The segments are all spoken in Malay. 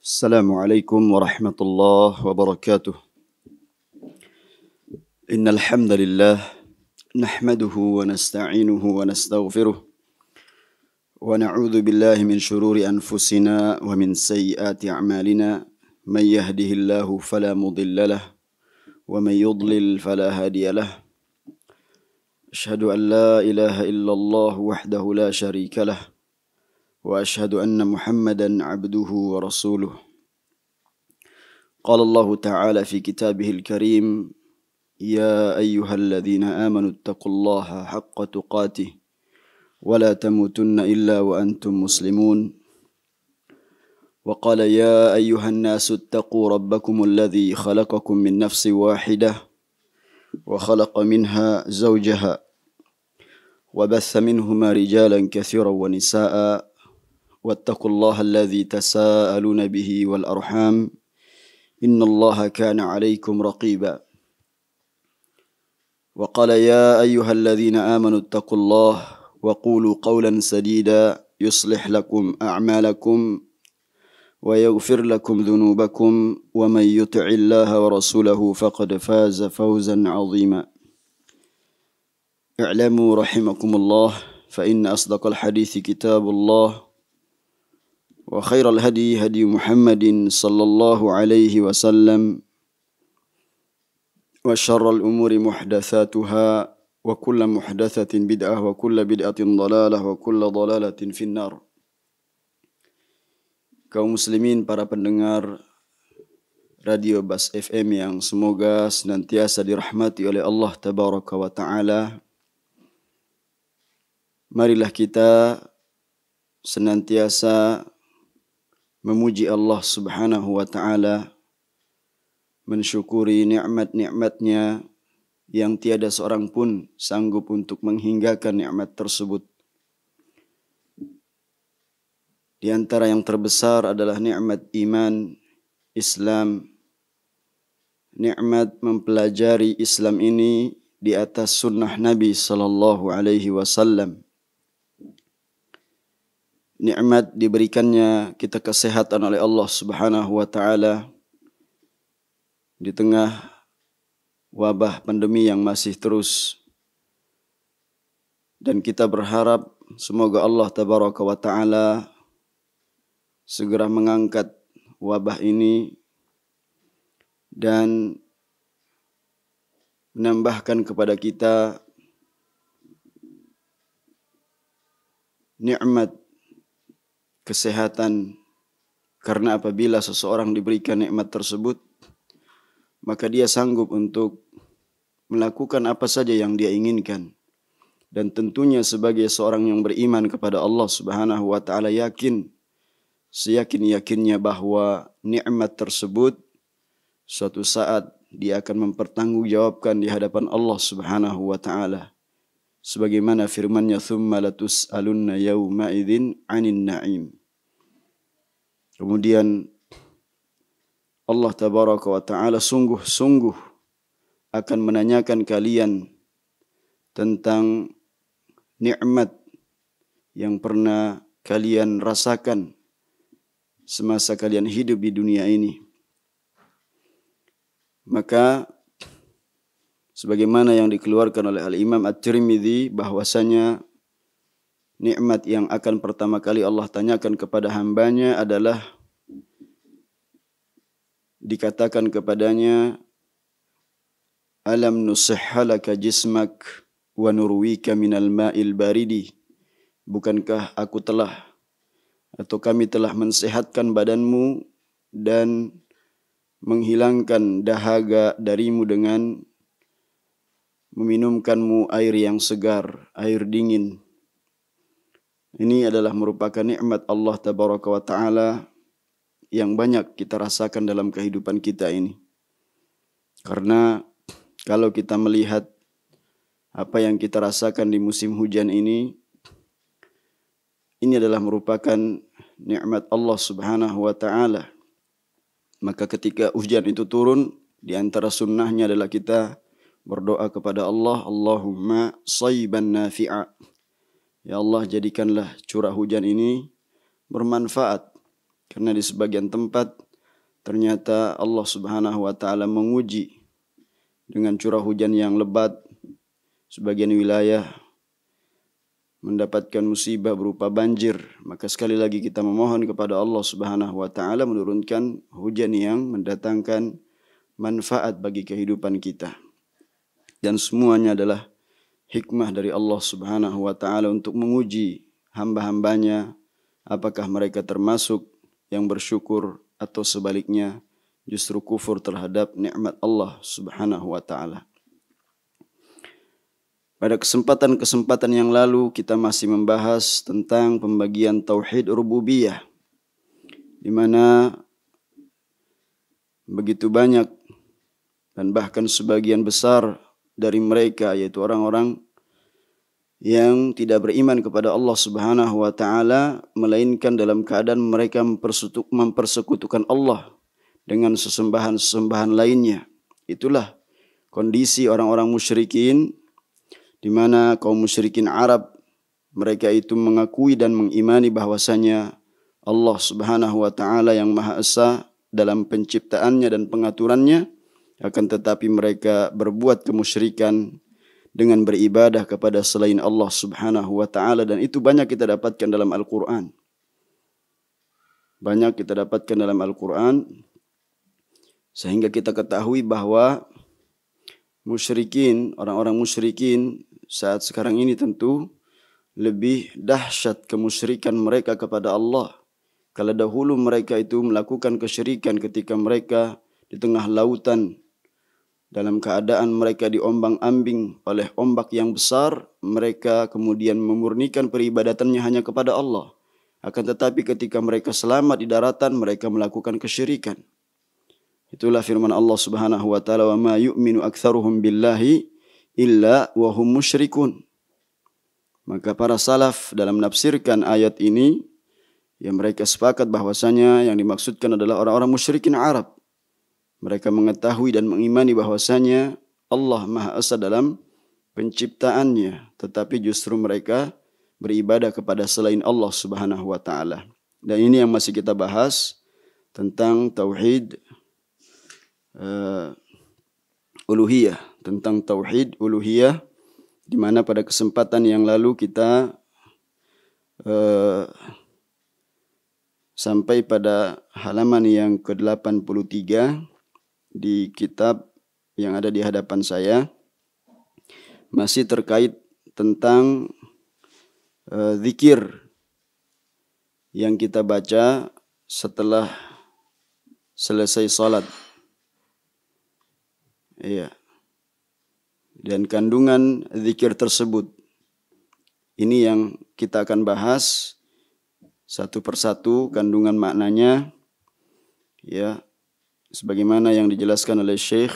Assalamualaikum warahmatullahi wabarakatuh. Innal hamdalillah nahmaduhu wa nasta'inuhu wa nastaghfiruh wa na'udzu billahi min shururi anfusina wa min sayyiati a'malina may yahdihillahu fala mudilla lahu wa may yudlil fala hadiya lahu. Asyhadu an la ilaha illallah wahdahu la syarika lahu wa asyhadu anna Muhammadan 'abduhu wa rasuluh. Qala Allah Ta'ala fi kitabihil karim, ya ayyuhalladzina amanu taqullaha haqqa tuqatih wa la tamutunna illa wa antum muslimun. Wa qala ya ayyuhan nasu taqu rabbakumul ladzi khalaqakum min nafsin wahidah wa khalaqa minha zawjaha wa batha minhuma rijalan katsiran wa nisaa'a wattaqullaha alladzi tasaaluna bihi wal arham innallaha kana 'alaikum raqiba. Wa qala ya ayyuhalladzina amanu taqullaha wa qulu qawlan sadida yuslih lakum a'malakum wa yaghfir lakum dhunubakum wa man yuti'illaha wa rasulahu faqad faza fawzan 'azima. I'lamu rahimakumullah fa inna asdaqal hadithi kitabullah wa khairal hadi hadi Muhammadin sallallahu alaihi wasallam wa syarrul umuri muhdatsatuha wa kullu muhdatsatin bid'ah wa kullu bid'atin dhalalah wa kullu dhalalatin finnar. Kaum muslimin, para pendengar Radio Bas FM yang semoga senantiasa dirahmati oleh Allah tabaraka wa taala, marilah kita senantiasa memuji Allah subhanahu wa ta'ala, mensyukuri nikmat-nikmatnya yang tiada seorang pun sanggup untuk menghinggakan nikmat tersebut. Di antara yang terbesar adalah nikmat iman, Islam, nikmat mempelajari Islam ini di atas sunnah Nabi sallallahu alaihi wasallam. Nikmat diberikannya kita kesehatan oleh Allah subhanahu wa ta'ala di tengah wabah pandemi yang masih terus. Dan kita berharap semoga Allah tabaraka wa ta'ala segera mengangkat wabah ini dan menambahkan kepada kita nikmat kesehatan, karena apabila seseorang diberikan nikmat tersebut maka dia sanggup untuk melakukan apa saja yang dia inginkan. Dan tentunya sebagai seorang yang beriman kepada Allah subhanahu wa ta'ala seyakin-yakinnya bahwa nikmat tersebut suatu saat dia akan mempertanggungjawabkan di hadapan Allah subhanahu wa ta'ala. Sebagaimana firman-Nya, "Tsumma latus'alunna yawma idzin 'anin na'im." Kemudian Allah tabaraka wa ta'ala sungguh-sungguh akan menanyakan kalian tentang nikmat yang pernah kalian rasakan semasa kalian hidup di dunia ini. Maka sebagaimana yang dikeluarkan oleh Al-Imam At-Tirmidzi bahwasanya nikmat yang akan pertama kali Allah tanyakan kepada hambanya adalah dikatakan kepadanya, alam nusihha laka jismak wa nurwika minal ma'il baridi. Bukankah aku telah atau kami telah mensehatkan badanmu dan menghilangkan dahaga darimu dengan meminumkanmu air yang segar, air dingin. Ini adalah merupakan nikmat Allah tabaraka wa ta'ala yang banyak kita rasakan dalam kehidupan kita ini. Karena kalau kita melihat apa yang kita rasakan di musim hujan ini adalah merupakan nikmat Allah subhanahu wa ta'ala. Maka ketika hujan itu turun, di antara sunnahnya adalah kita berdoa kepada Allah, Allahumma shayban nafi'a. Ya Allah, jadikanlah curah hujan ini bermanfaat Karena di sebagian tempat ternyata Allah Subhanahu wa taala menguji dengan curah hujan yang lebat. Sebagian wilayah mendapatkan musibah berupa banjir. Maka sekali lagi kita memohon kepada Allah Subhanahu wa taala menurunkan hujan yang mendatangkan manfaat bagi kehidupan kita. Dan semuanya adalah hikmah dari Allah Subhanahu wa taala untuk menguji hamba-hambanya apakah mereka termasuk yang bersyukur atau sebaliknya justru kufur terhadap nikmat Allah Subhanahu wa taala. Pada kesempatan-kesempatan yang lalu kita masih membahas tentang pembagian tauhid rububiyah, di mana begitu banyak dan bahkan sebagian besar dari mereka, yaitu orang-orang yang tidak beriman kepada Allah Subhanahu wa taala, melainkan dalam keadaan mereka mempersekutukan Allah dengan sesembahan-sesembahan lainnya. Itulah kondisi orang-orang musyrikin, di mana kaum musyrikin Arab mereka itu mengakui dan mengimani bahwasanya Allah Subhanahu wa taala yang Maha Esa dalam penciptaannya dan pengaturannya, akan tetapi mereka berbuat kemusyrikan dengan beribadah kepada selain Allah Subhanahu wa taala, dan itu banyak kita dapatkan dalam Al-Qur'an. Banyak kita dapatkan dalam Al-Qur'an sehingga kita ketahui bahwa musyrikin, orang-orang musyrikin saat sekarang ini tentu lebih dahsyat kemusyrikan mereka kepada Allah. Kalau dahulu mereka itu melakukan kesyirikan ketika mereka di tengah lautan, dalam keadaan mereka diombang-ambing oleh ombak yang besar, mereka kemudian memurnikan peribadatannya hanya kepada Allah. Akan tetapi ketika mereka selamat di daratan, mereka melakukan kesyirikan. Itulah firman Allah Subhanahu wa taala, "Wa ma yu'minu aktsaruhum billahi illa wa hum musyrikun." Maka para salaf dalam menafsirkan ayat ini, yang mereka sepakat bahwasanya yang dimaksudkan adalah orang-orang musyrikin Arab. Mereka mengetahui dan mengimani bahwasanya Allah Maha Esa dalam penciptaannya, tetapi justru mereka beribadah kepada selain Allah Subhanahu wa taala. Dan ini yang masih kita bahas tentang tauhid uluhiyah, tentang tauhid uluhiyah, di mana pada kesempatan yang lalu kita sampai pada halaman yang ke-83 di kitab yang ada di hadapan saya, masih terkait tentang zikir yang kita baca setelah selesai salat. Iya. Dan kandungan zikir tersebut, ini yang kita akan bahas satu persatu kandungan maknanya, ya, sebagaimana yang dijelaskan oleh Syekh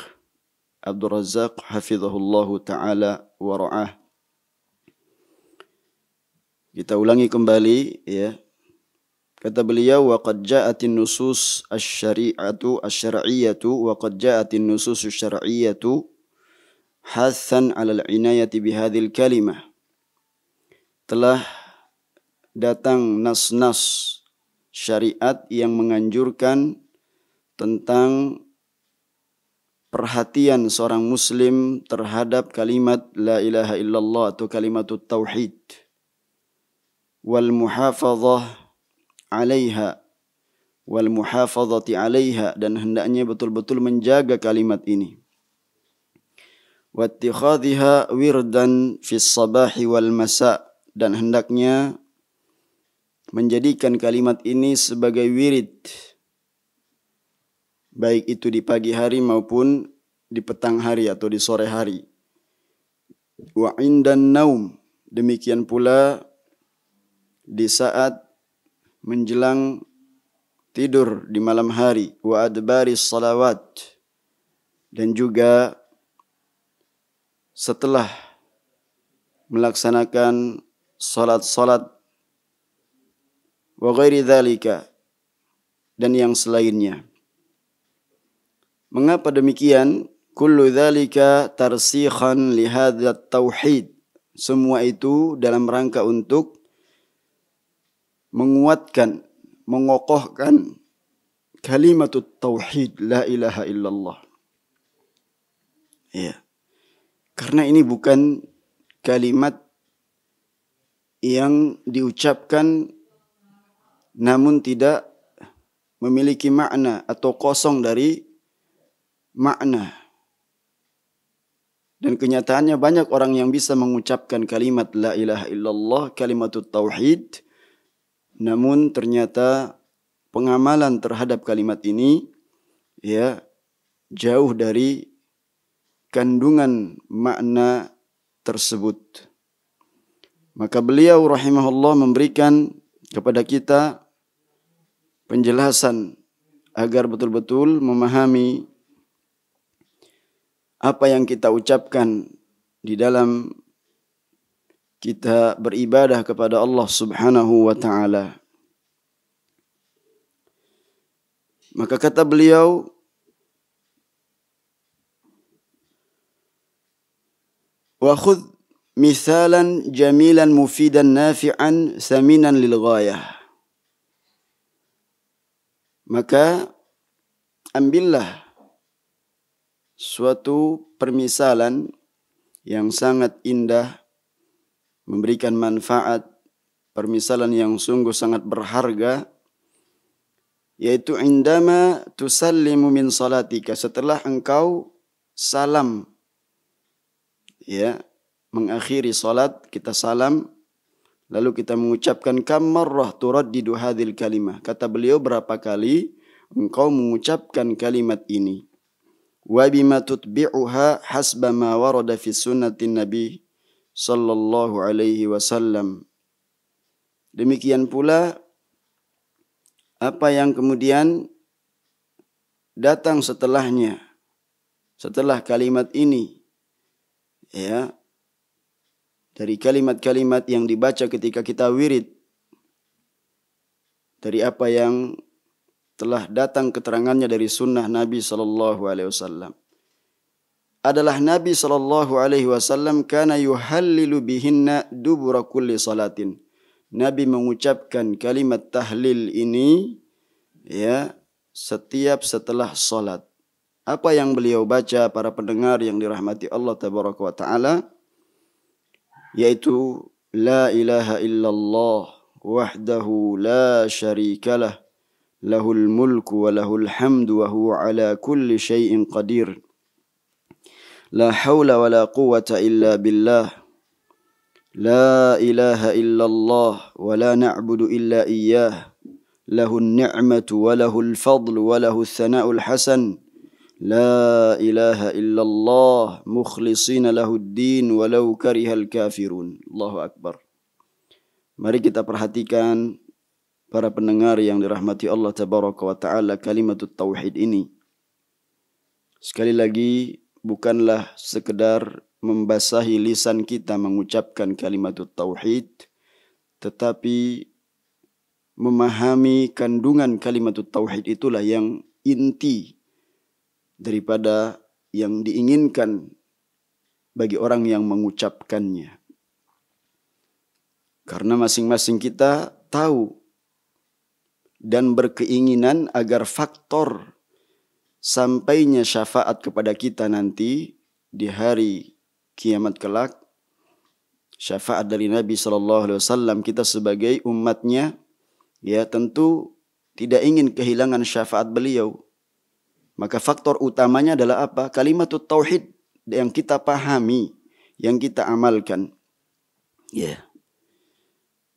Abdul Razak hafizahullahu taala wa ra'ah. Kita ulangi kembali, ya. Kata beliau, wa qad ja'atin nusus asy-syar'iyyatu wa qad ja'atin nusus asy-syar'iyyatu hathan 'ala al-'inayati bihadhil kalimah. Telah datang nas-nas syariat yang menganjurkan tentang perhatian seorang muslim terhadap kalimat la ilaha illallah atau kalimatut tauhid, wal muhafadzah 'alaiha wal muhafadzati 'alaiha, dan hendaknya betul-betul menjaga kalimat ini. Wattikhadhiha wirdan fis sabahi wal masa, dan hendaknya menjadikan kalimat ini sebagai wirid, baik itu di pagi hari maupun di petang hari atau di sore hari. Wa indan naum, demikian pula di saat menjelang tidur di malam hari. Wa adbaris salawat, dan juga setelah melaksanakan salat-salat, wa ghairi dzalika, dan yang selainnya. Mengapa demikian? Kullu dzalika tarsikhan li hadzat tauhid. Semua itu dalam rangka untuk menguatkan, mengokohkan kalimatut tauhid la ilaha illallah. Ya. Karena ini bukan kalimat yang diucapkan namun tidak memiliki makna atau kosong dari makna. Dan kenyataannya banyak orang yang bisa mengucapkan kalimat la ilaha illallah, kalimatut tauhid, namun ternyata pengamalan terhadap kalimat ini ya jauh dari kandungan makna tersebut. Maka beliau rahimahullah memberikan kepada kita penjelasan agar betul-betul memahami apa yang kita ucapkan di dalam kita beribadah kepada Allah Subhanahu wa taala. Maka kata beliau, wa khudh mithalan jamilan mufidan nafi'an thaminan lil ghayah. Maka ambillah suatu permisalan yang sangat indah, memberikan manfaat, permisalan yang sungguh sangat berharga, yaitu indama tusallimu min salatika, setelah engkau salam, ya, mengakhiri salat, kita salam, lalu kita mengucapkan kam marrah turaddidu hadhil kalimah. Kata beliau, berapa kali engkau mengucapkan kalimat ini? Wa bima tutbi'uha hasba ma warada fi sunnatin nabi sallallahu alaihi wasallam. Demikian pula apa yang kemudian datang setelahnya, setelah kalimat ini, ya, dari kalimat-kalimat yang dibaca ketika kita wirid, dari apa yang telah datang keterangannya dari sunnah Nabi SAW. Adalah Nabi SAW kana yuhallilu bihinna dubura kulli salatin. Nabi mengucapkan kalimat tahlil ini ya setiap setelah salat. Apa yang beliau baca, para pendengar yang dirahmati Allah tabaraka wa taala, yaitu la ilaha illallah wahdahu la syarikalah lahul mulku wa lahul hamdu wa huwa ala kulli syai'in qadir. La hawla wa la quwwata illa billah. La ilaha illallah wa la na'budu illa iyyah. Lahun ni'matu wa lahul fadlu wa lahul thana'ul hasan. La ilaha illallah mukhlisina lahud din walau karihal kafirun. Allahu akbar. Mari kita perhatikan, para pendengar yang dirahmati Allah tabaraka wa taala, kalimatut tauhid ini. Sekali lagi, bukanlah sekedar membasahi lisan kita mengucapkan kalimatut tauhid, tetapi memahami kandungan kalimatut tauhid itulah yang inti daripada yang diinginkan bagi orang yang mengucapkannya. Karena masing-masing kita tahu dan berkeinginan agar faktor sampainya syafaat kepada kita nanti di hari kiamat kelak, syafaat dari Nabi SAW, kita sebagai umatnya ya tentu tidak ingin kehilangan syafaat beliau. Maka faktor utamanya adalah apa? Kalimatut tauhid yang kita pahami, yang kita amalkan. Ya.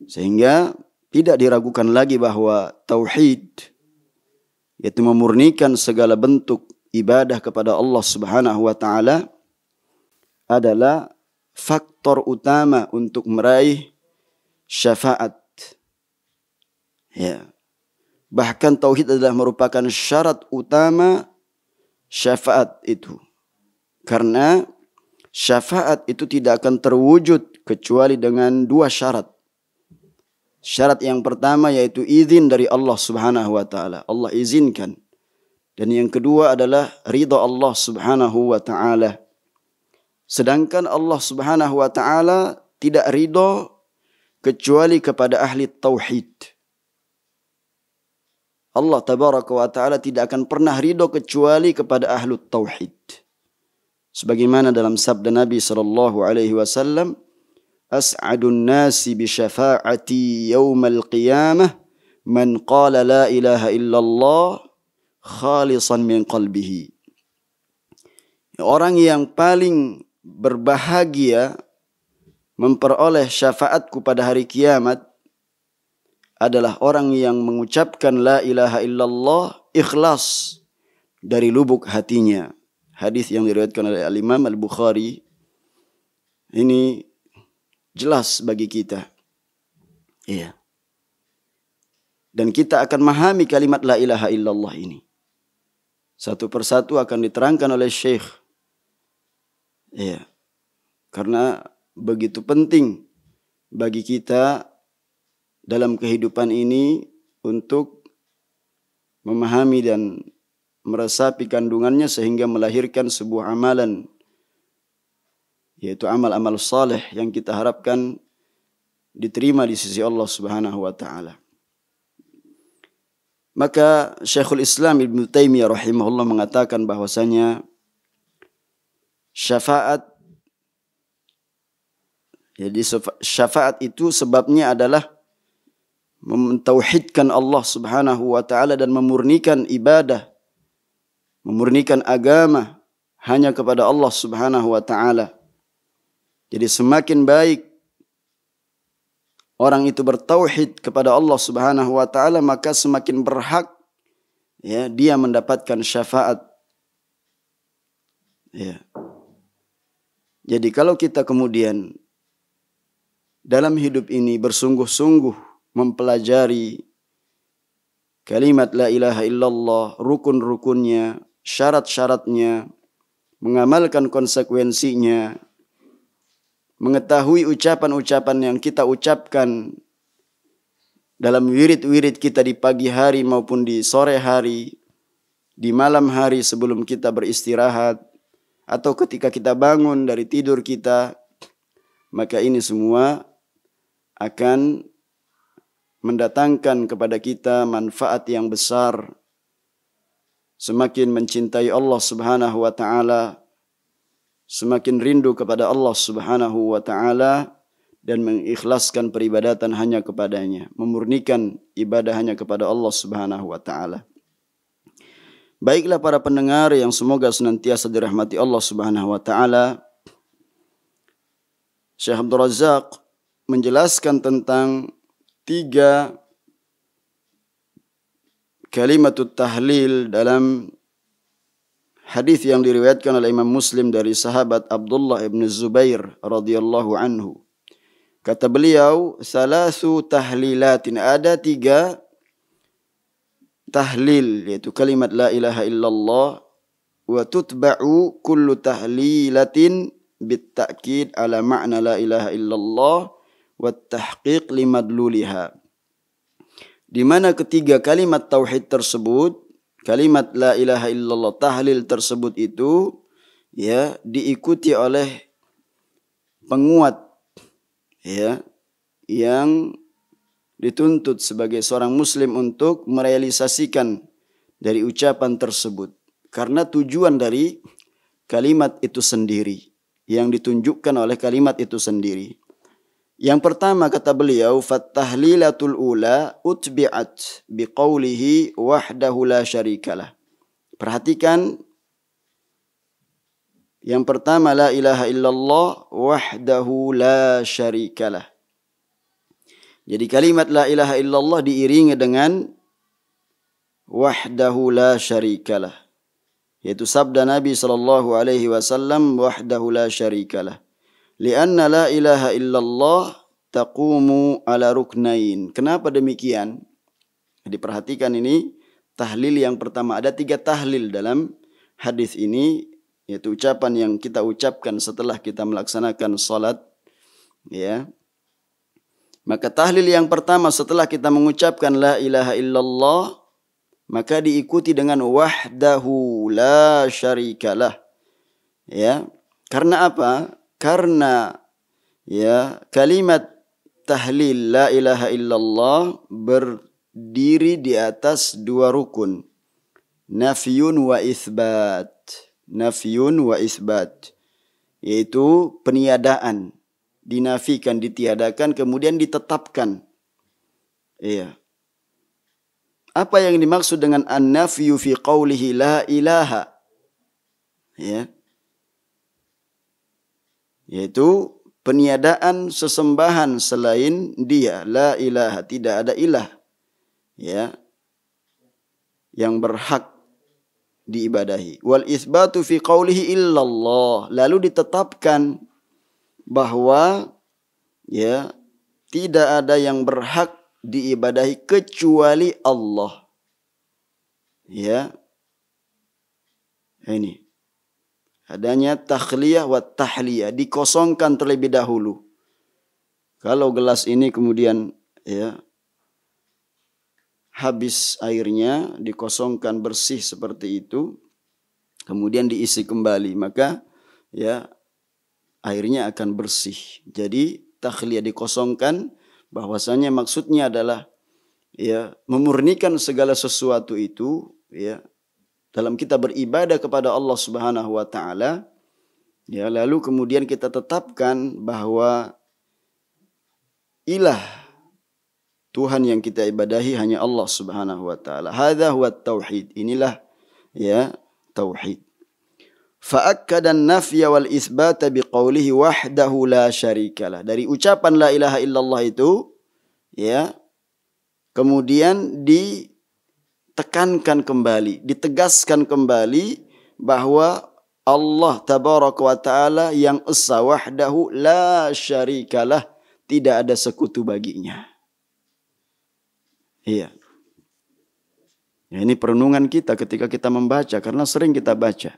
Sehingga tidak diragukan lagi bahwa tauhid, yaitu memurnikan segala bentuk ibadah kepada Allah Subhanahu wa taala, adalah faktor utama untuk meraih syafaat. Ya. Bahkan tauhid adalah merupakan syarat utama syafaat itu. Karena syafaat itu tidak akan terwujud kecuali dengan dua syarat. Syarat yang pertama yaitu izin dari Allah Subhanahu wa taala. Allah izinkan. Dan yang kedua adalah ridha Allah Subhanahu wa taala. Sedangkan Allah Subhanahu wa taala tidak ridha kecuali kepada ahli tauhid. Allah tabaraka wa ta'ala tidak akan pernah ridho kecuali kepada ahlu tauhid. Sebagaimana dalam sabda Nabi sallallahu alaihi wasallam, as'adun nasi bi syafa'ati yaumal qiyamah man qala la ilaha illallah khalisan min qalbihi. Orang yang paling berbahagia memperoleh syafaatku pada hari kiamat adalah orang yang mengucapkan la ilaha illallah ikhlas dari lubuk hatinya. Hadis yang diriwayatkan oleh Al-Imam Al-Bukhari. Ini jelas bagi kita. Iya. Dan kita akan memahami kalimat la ilaha illallah ini. Satu persatu akan diterangkan oleh Syekh. Iya. Karena begitu penting bagi kita dalam kehidupan ini untuk memahami dan meresapi kandungannya sehingga melahirkan sebuah amalan, yaitu amal-amal saleh yang kita harapkan diterima di sisi Allah Subhanahu wa taala. Maka Syekhul Islam Ibnu Taimiyah rahimahullah mengatakan bahwasanya syafaat, jadi syafaat itu sebabnya adalah mentauhidkan Allah Subhanahu wa taala dan memurnikan ibadah, memurnikan agama hanya kepada Allah Subhanahu wa taala. Jadi semakin baik orang itu bertauhid kepada Allah Subhanahu wa taala, maka semakin berhak ya dia mendapatkan syafaat. Ya. Jadi kalau kita kemudian dalam hidup ini bersungguh-sungguh mempelajari kalimat la ilaha illallah, rukun-rukunnya, syarat-syaratnya, mengamalkan konsekuensinya, mengetahui ucapan-ucapan yang kita ucapkan dalam wirid-wirid kita di pagi hari maupun di sore hari, di malam hari sebelum kita beristirahat, atau ketika kita bangun dari tidur kita, maka ini semua akan mendatangkan kepada kita manfaat yang besar. Semakin mencintai Allah Subhanahu wa taala, semakin rindu kepada Allah Subhanahu wa taala dan mengikhlaskan peribadatan hanya kepadanya, memurnikan ibadah hanya kepada Allah Subhanahu wa taala. Baiklah para pendengar yang semoga senantiasa dirahmati Allah Subhanahu wa taala. Syekh Abdul Razak menjelaskan tentang 3 kalimatut tahlil dalam hadis yang diriwayatkan oleh Imam Muslim dari sahabat Abdullah ibn Zubair radhiyallahu anhu. Kata beliau, salasu tahlilatin, ada 3 tahlil, yaitu kalimat la ilaha illallah, wa tutba'u kullu tahlilatin bitta'kid ala ma'na la ilaha illallah wa tahqiq limadluliha. Di mana ketiga kalimat tauhid tersebut, kalimat la ilaha illallah, tahlil tersebut itu ya diikuti oleh penguat ya yang dituntut sebagai seorang muslim untuk merealisasikan dari ucapan tersebut. Karena tujuan dari kalimat itu sendiri yang ditunjukkan oleh kalimat itu sendiri. Yang pertama kata beliau, fattahlilatul ula utbi'at biqaulihi wahdahu la syarikalah. Perhatikan yang pertama, la ilaha illallah wahdahu la syarikalah. Jadi kalimat la ilaha illallah diiringi dengan wahdahu la syarikalah, yaitu sabda Nabi sallallahu alaihi wasallam, wahdahu la syarikalah. Lianna la ilaha illallah taqumu ala ruknain. Kenapa demikian? Diperhatikan ini tahlil yang pertama. Ada 3 tahlil dalam hadis ini, yaitu ucapan yang kita ucapkan setelah kita melaksanakan salat. Ya. Maka tahlil yang pertama setelah kita mengucapkan la ilaha illallah, maka diikuti dengan wahdahu la syarikalah. Ya. Karena apa? Karena ya kalimat tahlil la ilaha illallah berdiri di atas dua rukun. Nafyun wa itsbat. Nafyun wa itsbat. Yaitu peniadaan. Dinafikan, ditiadakan, kemudian ditetapkan. Iya. Apa yang dimaksud dengan an-nafyu fi qawlihi la ilaha? Ya. Yaitu peniadaan sesembahan selain Dia. La ilaha, tidak ada ilah. Ya. Yang berhak diibadahi. Wal itsbatu fi qawlihi illallah. Lalu ditetapkan bahwa ya tidak ada yang berhak diibadahi kecuali Allah. Ya. Ini. Adanya takhliyah wa tahliyah, dikosongkan terlebih dahulu. Kalau gelas ini kemudian ya habis airnya, dikosongkan bersih seperti itu, kemudian diisi kembali, maka ya airnya akan bersih. Jadi takhliyah, dikosongkan, bahwasanya maksudnya adalah ya memurnikan segala sesuatu itu ya dalam kita beribadah kepada Allah Subhanahu wa taala. Ya, lalu kemudian kita tetapkan bahwa ilah Tuhan yang kita ibadahi hanya Allah Subhanahu wa taala. Hadza huwa tauhid. Inilah ya tauhid. Fa'akkada an-nafya wal itsbata biqaulihi wahdahu la syarikalah. Dari ucapan la ilaha illallah itu ya kemudian ditekankan kembali, ditegaskan kembali bahwa Allah tabaraka wa taala yang esa, wahdahu la syarikalah, tidak ada sekutu baginya. Iya. Ya, ini perenungan kita ketika kita membaca, karena sering kita baca.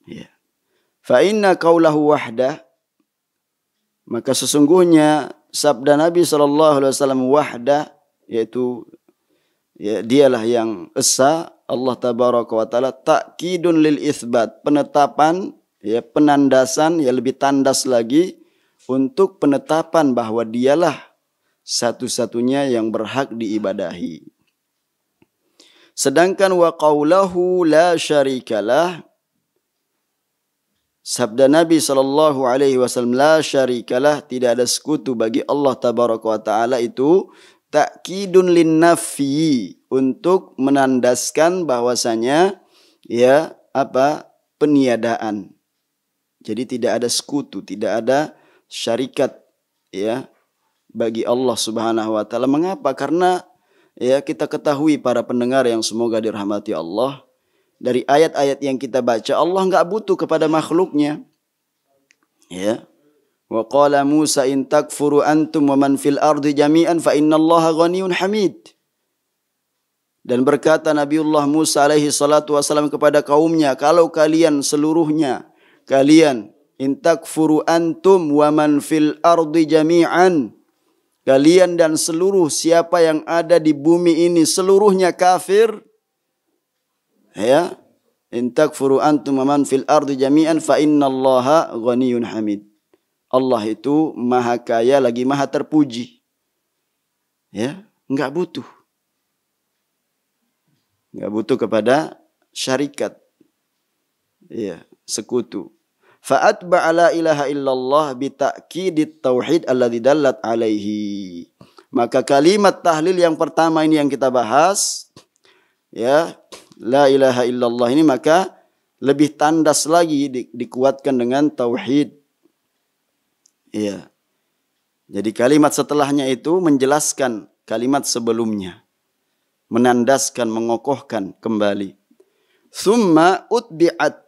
Ya. Fa inna qaulahu wahdah, maka sesungguhnya sabda Nabi SAW wahdah, yaitu ya, dialah yang esa, Allah tabaraka wa taala, ta'kidun lil itsbat, penetapan ya, penandasan ya, lebih tandas lagi untuk penetapan bahwa dialah satu-satunya yang berhak diibadahi. Sedangkan wa qaulahu la syarikalah, sabda Nabi SAW la syarikalah, tidak ada sekutu bagi Allah tabaraka wa taala, itu ta'kidun lin nafyi, untuk menandaskan bahwasanya ya apa peniadaan. Jadi tidak ada sekutu, tidak ada syarikat ya bagi Allah Subhanahu wa taala. Mengapa? Karena ya kita ketahui para pendengar yang semoga dirahmati Allah, dari ayat-ayat yang kita baca, Allah enggak butuh kepada makhluknya. Ya. Wa qala Musa in takfuru antum wa man fil ardi jami'an fa innallaha ghaniyyun hamid. Dan berkata Nabiullah Musa alaihi salatu wasallam kepada kaumnya, kalau kalian seluruhnya, kalian in takfuru antum wa man fil ardi jami'an, kalian dan seluruh siapa yang ada di bumi ini seluruhnya kafir, ya, in takfuru antum wa man fil ardi jami'an fa innallaha ghaniyyun hamid. Allah itu maha kaya lagi maha terpuji. Ya, enggak butuh. Enggak butuh kepada syarikat. Ya, sekutu. Fa'atba'a la ilaha illallah bita'kidit tauhid alladzi dallat alaihi. Maka kalimat tahlil yang pertama ini yang kita bahas, ya, la ilaha illallah ini maka lebih tandas lagi dikuatkan dengan tauhid. Ya. Jadi kalimat setelahnya itu menjelaskan kalimat sebelumnya. Menandaskan, mengokohkan kembali. Summa utbi'at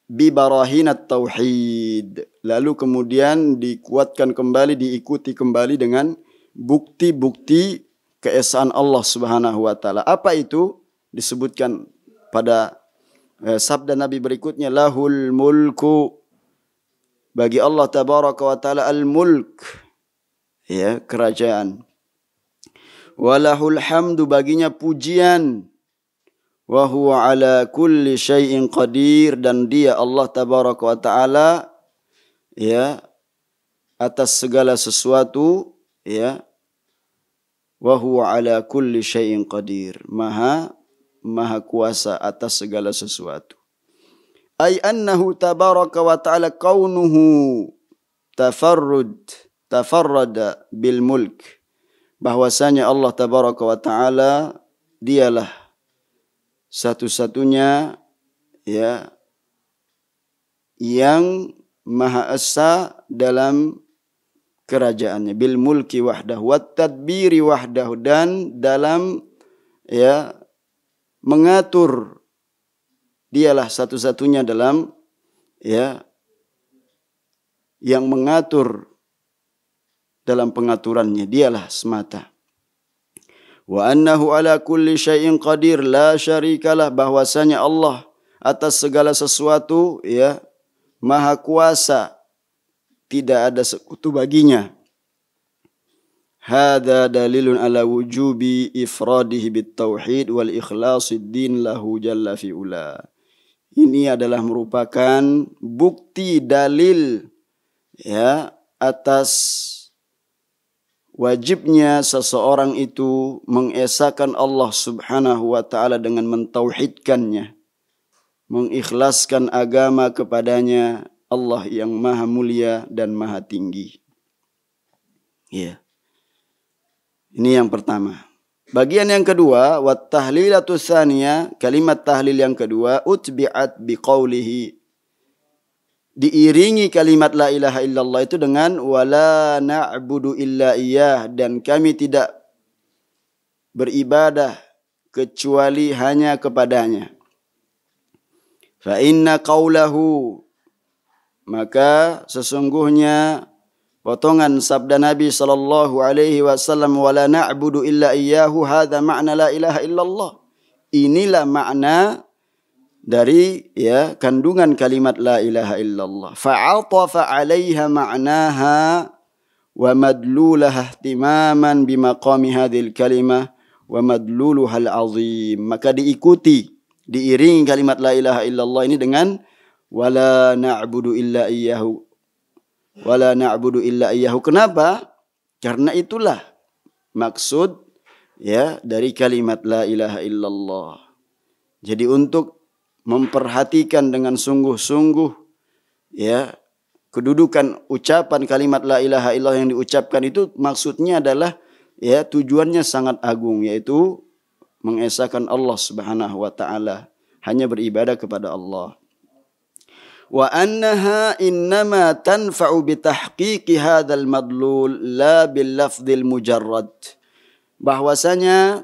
bi barahinat tauhid. Lalu kemudian dikuatkan kembali, diikuti kembali dengan bukti-bukti keesaan Allah Subhanahu wa taala. Apa itu? Disebutkan pada sabda Nabi berikutnya, lahul mulku, bagi Allah tabaraka wa taala al-mulk, ya, kerajaan. Walahul hamdu, baginya pujian. Wa huwa ala kulli syai'in qadir, dan dia Allah tabaraka wa taala ya atas segala sesuatu ya wa huwa ala kulli syai'in qadir. Maha kuasa atas segala sesuatu. Ay annahu tabaraka wa ta'ala kaunuhu tafarrada bil mulk. Bahwasanya Allah tabaraka wa ta'ala dialah satu-satunya ya yang Maha Esa dalam kerajaannya, bil mulki wahdahu wat tadbiri wahdahu, dan dalam ya mengatur, dialah satu-satunya dalam ya yang mengatur dalam pengaturannya, dialah semata. Wa annahu ala kulli syai'in qadir la syarikalah, bahwasanya Allah atas segala sesuatu ya Maha kuasa, tidak ada sekutu baginya. Hadza dalilun ala wujubi ifradihi bit tauhid wal ikhlasid din lahu jalla fi ula. Ini adalah merupakan bukti dalil ya atas wajibnya seseorang itu mengesakan Allah Subhanahu wa taala dengan mentauhidkannya, mengikhlaskan agama kepadanya, Allah yang maha mulia dan maha tinggi. Ya. Ini yang pertama. Bagian yang kedua, wat tahlilatu tsaniyah, kalimat tahlil yang kedua, utbi'at biqaulihi, diiringi kalimat la ilaha illallah itu dengan wala na'budu illa iyyah, dan kami tidak beribadah kecuali hanya kepadanya. Fa inna qaulahu, maka sesungguhnya potongan sabda Nabi sallallahu alaihi wasallam wala na'budu illa iyyahu, hadza makna la ilaha illallah. Inilah makna dari ya kandungan kalimat la ilaha illallah. Fa'atafa 'alaiha ma'naha wa madlulaha ihtimaman bimaqami hadhil kalimah wa madluluha al-'azim. Maka diiringi kalimat la ilaha illallah ini dengan wala na'budu illa iyyahu. Wala na'budu illa iyyahu. Kenapa? Karena itulah maksud ya dari kalimat la ilaha illallah. Jadi untuk memperhatikan dengan sungguh-sungguh ya kedudukan ucapan kalimat la ilaha illallah yang diucapkan itu, maksudnya adalah ya tujuannya sangat agung, yaitu mengesahkan Allah Subhanahu wa taala, hanya beribadah kepada Allah. Wa annaha innama tanfa'u bi tahqiqi hadzal madlul la bil lafdzil mujarrad. Bahwasanya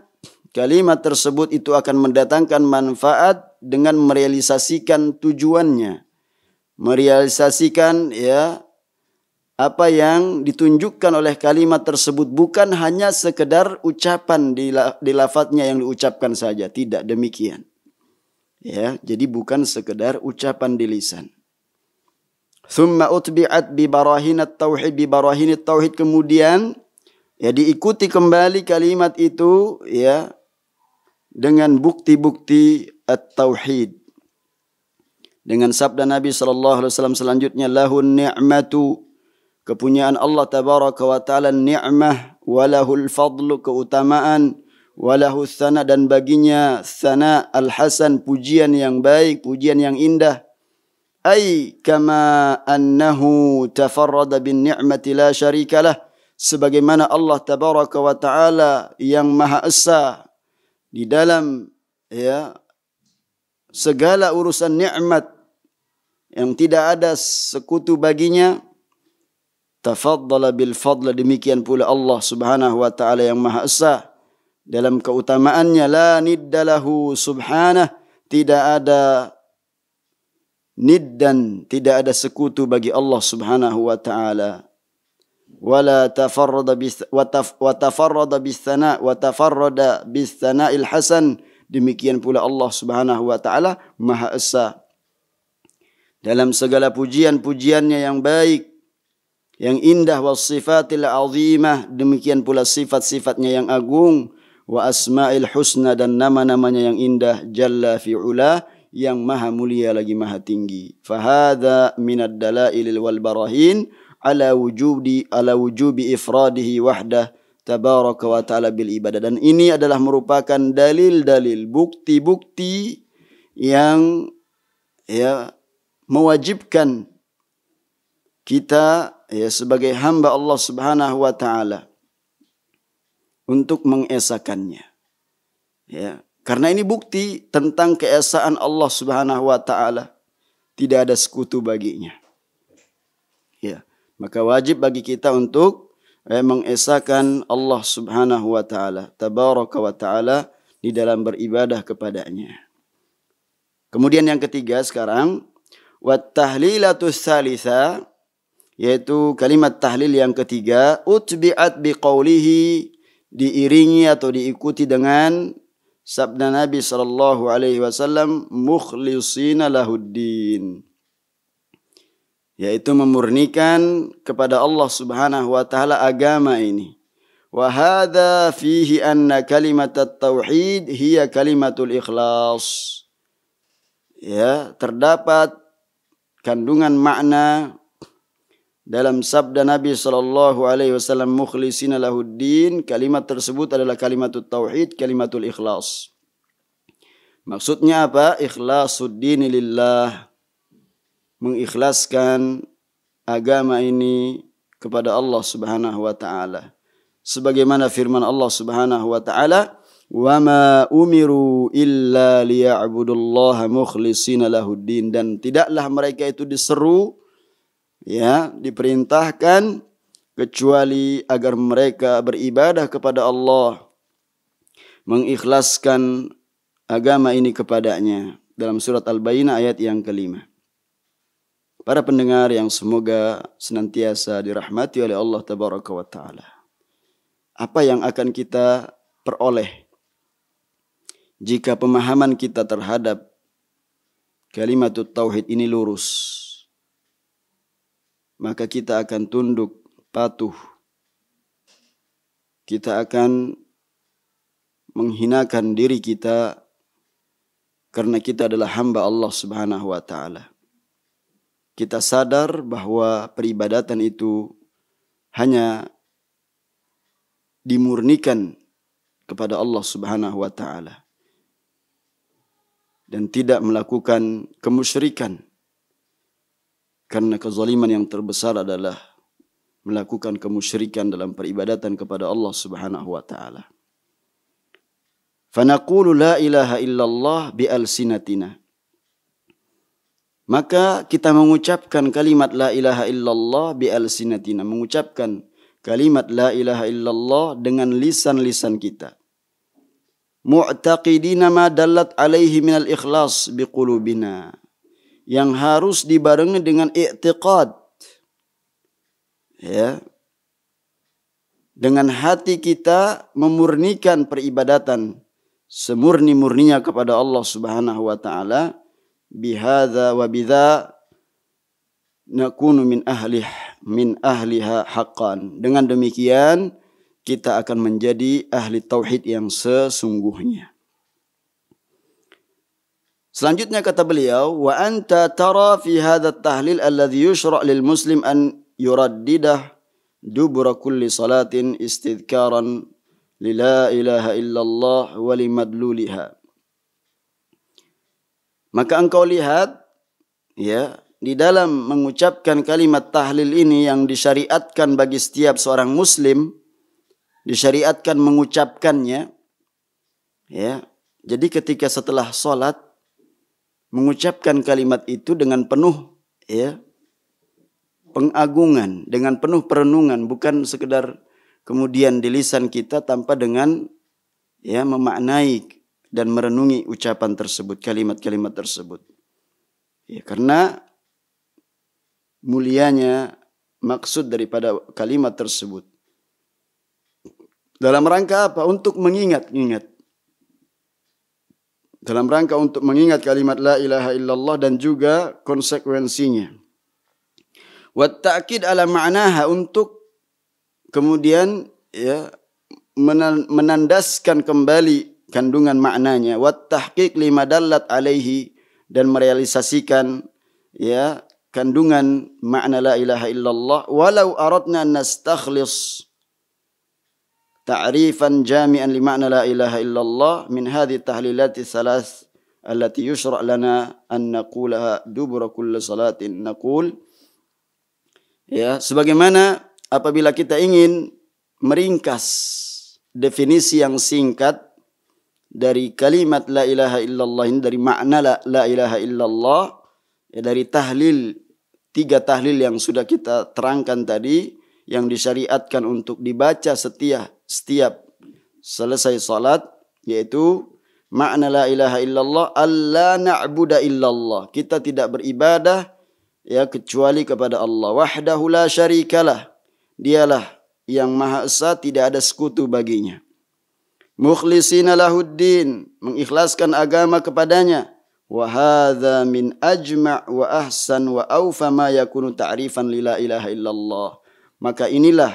kalimat tersebut itu akan mendatangkan manfaat dengan merealisasikan tujuannya. Merealisasikan ya apa yang ditunjukkan oleh kalimat tersebut, bukan hanya sekedar ucapan di lafadznya yang diucapkan saja, tidak demikian. Ya, jadi bukan sekedar ucapan di lisan. Thumma utbi'at bi barahinat tauhid, kemudian ya diikuti kembali kalimat itu ya dengan bukti-bukti at-tauhid. Dengan sabda Nabi sallallahu alaihi wasallam selanjutnya, lahun ni'matu, kepunyaan Allah tabaraka wa ta'ala ni'mah, walahul fadlu, keutamaan, walahu thana, dan baginya thana al-hasan, pujian yang baik, pujian yang indah. Ay kama annahu tafarrada bin ni'mati la syarikalah, sebagaimana Allah tabaraka wa ta'ala yang maha esa di dalam ya segala urusan nikmat yang tidak ada sekutu baginya. Tafaddala bil fadla, demikian pula Allah Subhanahu wa taala yang maha esa dalam keutamaannya, la niddalahu subhanah, tidak ada niddan, tidak ada sekutu bagi Allah Subhanahu wa taala. Wala tafarrada bis tsana'il hasan, demikian pula Allah Subhanahu wa taala maha esa dalam segala pujian-pujiannya yang baik, yang indah, was sifatil azimah, demikian pula sifat-sifatnya yang agung, wa asma'il husna, dan nama-namanya yang indah, jalla fi'ula, yang maha mulia lagi maha tinggi. Fahadha minad dalail wal barahin ala wujubi ifradihi wahdah tabaraka wa ta'ala bil ibadah. Dan ini adalah merupakan dalil-dalil, bukti-bukti yang mewajibkan kita sebagai hamba Allah Subhanahu wa taala untuk mengesakannya. Karena ini bukti tentang keesaan Allah Subhanahu wa taala. Tidak ada sekutu baginya. Maka wajib bagi kita untuk mengesakan Allah Subhanahu wa taala, tabaraka wa taala, di dalam beribadah kepadanya. Kemudian yang ketiga sekarang, wat tahlilatus salisa, yaitu kalimat tahlil yang ketiga, utbi'at biqaulihi, diiringi atau diikuti dengan sabda Nabi sallallahu alaihi wasallam, mukhlishina lahuddin, yaitu memurnikan kepada Allah Subhanahu wa taala agama ini. Wa hadza fihi anna kalimat at-tauhid hiya kalimatul ikhlas. Terdapat kandungan makna dalam sabda Nabi sallallahu alaihi wasallam, mukhlishina lahuddin. Kalimat tersebut adalah kalimatut tauhid, kalimatul ikhlas. Maksudnya apa? Ikhlasuddin lillah, mengikhlaskan agama ini kepada Allah Subhanahu wa taala. Sebagaimana firman Allah Subhanahu wa taala, "Wa ma umiru illa liya'budullaha mukhlishina lahuddin." Dan tidaklah mereka itu diseru, diperintahkan, kecuali agar mereka beribadah kepada Allah, mengikhlaskan agama ini kepadanya. Dalam surat Al-Bayyinah ayat yang kelima. Para pendengar yang semoga senantiasa dirahmati oleh Allah Tabaraka wa Ta'ala, apa yang akan kita peroleh jika pemahaman kita terhadap kalimatut tauhid ini lurus? Maka kita akan tunduk, patuh. Kita akan menghinakan diri kita karena kita adalah hamba Allah Subhanahu wa taala. Kita sadar bahwa peribadatan itu hanya dimurnikan kepada Allah Subhanahu wa taala dan tidak melakukan kemusyrikan. Karena kezaliman yang terbesar adalah melakukan kemusyrikan dalam peribadatan kepada Allah Subhanahu wa taala. Fanaqulu la ilaha illallah bi alsinatina. Maka kita mengucapkan kalimat la ilaha illallah bi alsinatina, mengucapkan kalimat la ilaha illallah dengan lisan-lisan kita. Mu'taqidina ma dallat alaihi minal ikhlas biqulubina, yang harus dibarengi dengan i'tiqad, dengan hati kita memurnikan peribadatan semurni-murninya kepada Allah Subhanahu wa taala. Bihadza wa bidza nakunu min ahliha haqqan. Dengan demikian kita akan menjadi ahli tauhid yang sesungguhnya. Selanjutnya kata beliau, wa anta tara fi hadha at-tahlil alladhi yushra' lil muslim an yuraddidah dubura kulli salatin istidhkaran li la ilaha illallah wa limadluliha. Maka engkau lihat di dalam mengucapkan kalimat tahlil ini yang disyariatkan bagi setiap seorang muslim, disyariatkan mengucapkannya. Jadi ketika setelah salat mengucapkan kalimat itu dengan penuh pengagungan, dengan penuh perenungan, bukan sekedar kemudian di lisan kita tanpa dengan memaknai dan merenungi ucapan tersebut, kalimat-kalimat tersebut. Karena mulianya maksud daripada kalimat tersebut. Dalam rangka apa? Untuk mengingat-ingat. Dalam rangka untuk mengingat kalimat la ilaha illallah dan juga konsekuensinya. Wa ta'kid ala ma'naha, untuk kemudian menandaskan kembali kandungan maknanya. Wa tahqiq lima dallat alaihi, dan merealisasikan kandungan makna la ilaha illallah. Walau aradna nastakhlis, ta'rifan jami'an li ma'na la ilaha illallah min hadhihi tahlilati thalath allati yushra' lana an naqulaha dubura kulli salatin naqul. Ya, sebagaimana apabila kita ingin meringkas definisi yang singkat dari kalimat la ilaha illallah ini, dari makna la ilaha illallah, ya, dari tahlil, 3 tahlil yang sudah kita terangkan tadi, yang disyariatkan untuk dibaca setiap selesai salat, yaitu makna la ilaha illallah alla na'budu illallah, kita tidak beribadah ya kecuali kepada Allah, wahdahu la syarikalah, dialah yang maha esa, tidak ada sekutu baginya, mukhlishina lahuddin, mengikhlaskan agama kepadanya, wa hadza min ajma' wa ahsan wa awfa ma yakunu ta'rifan li la ilaha illallah. Maka inilah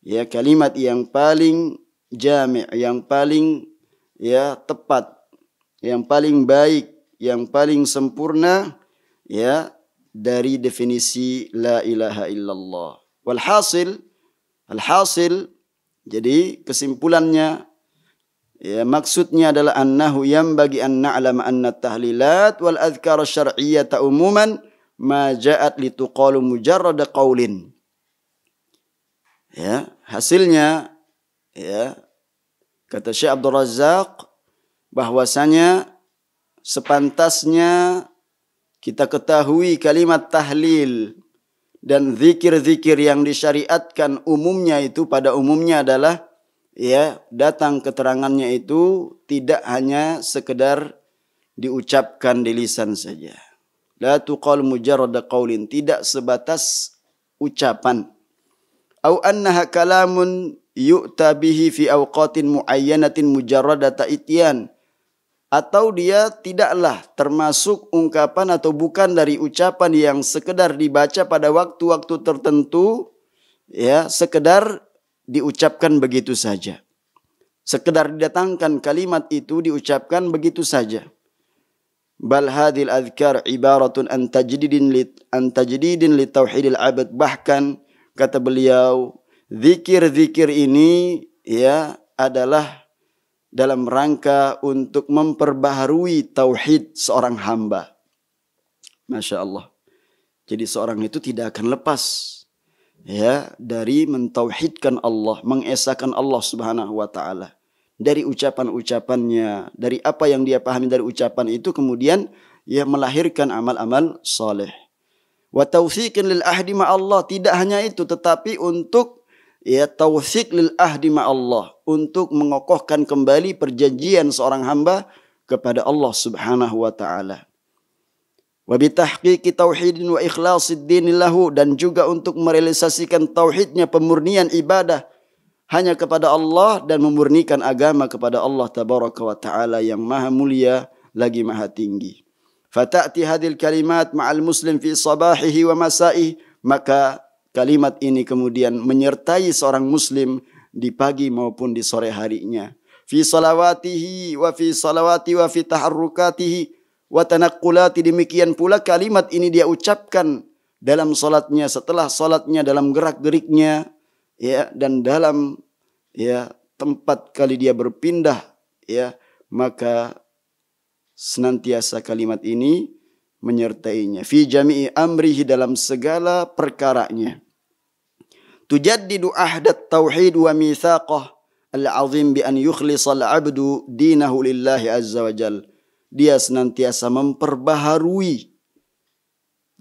ya kalimat yang paling jami', yang paling ya tepat, yang paling baik, yang paling sempurna ya dari definisi la ilaha illallah. Walhasil, jadi kesimpulannya ya, maksudnya adalah annahu yanbaghi an na'lama anna tahlilat wal adhkar syar'iyyata umuman ma ja'at lituqalu mujarrad qaulin. Ya, hasilnya ya kata Syekh Abdul Razzaq bahwasanya sepantasnya kita ketahui kalimat tahlil dan zikir-zikir yang disyariatkan umumnya itu, pada umumnya adalah ya datang keterangannya itu tidak hanya sekedar diucapkan di lisan saja. La tuqal mujarrad qaulin, tidak sebatas ucapan. Au annaha kalamun yu'ta bihi fi awqatin muayyanatin mujarradata ityan, atau dia tidaklah termasuk ungkapan atau bukan dari ucapan yang sekedar dibaca pada waktu-waktu tertentu, ya sekedar diucapkan begitu saja, sekedar didatangkan kalimat itu diucapkan begitu saja. Bal hadhil adhkar ibaratun an tajdidin li tauhidil abad, bahkan kata beliau zikir-zikir ini ya adalah dalam rangka untuk memperbaharui tauhid seorang hamba. Masya Allah. Jadi seorang itu tidak akan lepas ya dari mentauhidkan Allah, mengesahkan Allah Subhanahu wa taala. Dari ucapan-ucapannya, dari apa yang dia pahami dari ucapan itu, kemudian ia melahirkan amal-amal saleh. Wa tawthiqin lil ahdi ma Allah, tidak hanya itu tetapi untuk ya tawthiq lil ahdi ma Allah, untuk mengokohkan kembali perjanjian seorang hamba kepada Allah Subhanahu wa taala. Wa bitahqiqi tauhidin wa ikhlasid din lahu, dan juga untuk merealisasikan tauhidnya, pemurnian ibadah hanya kepada Allah dan memurnikan agama kepada Allah tabaraka wa taala yang maha mulia lagi maha tinggi. Fata'ti hadhil kalimat ma'al muslim fi sabahihi wa masaihi, maka kalimat ini kemudian menyertai seorang muslim di pagi maupun di sore harinya. Fi salawatihi wa fi salawati wa fi taharrukatihi wa tanaqqulati, demikian pula kalimat ini dia ucapkan dalam salatnya, setelah salatnya, dalam gerak-geriknya ya, dan dalam ya tempat kali dia berpindah ya, maka senantiasa kalimat ini menyertainya. Fi jami'i amrihi, dalam segala perkaranya. Tujaddidu ahdat tauhid wa mitsaqah al-azim bi an yukhlisa al-'abdu dinahu lillahi azza wa jal. Dia senantiasa memperbaharui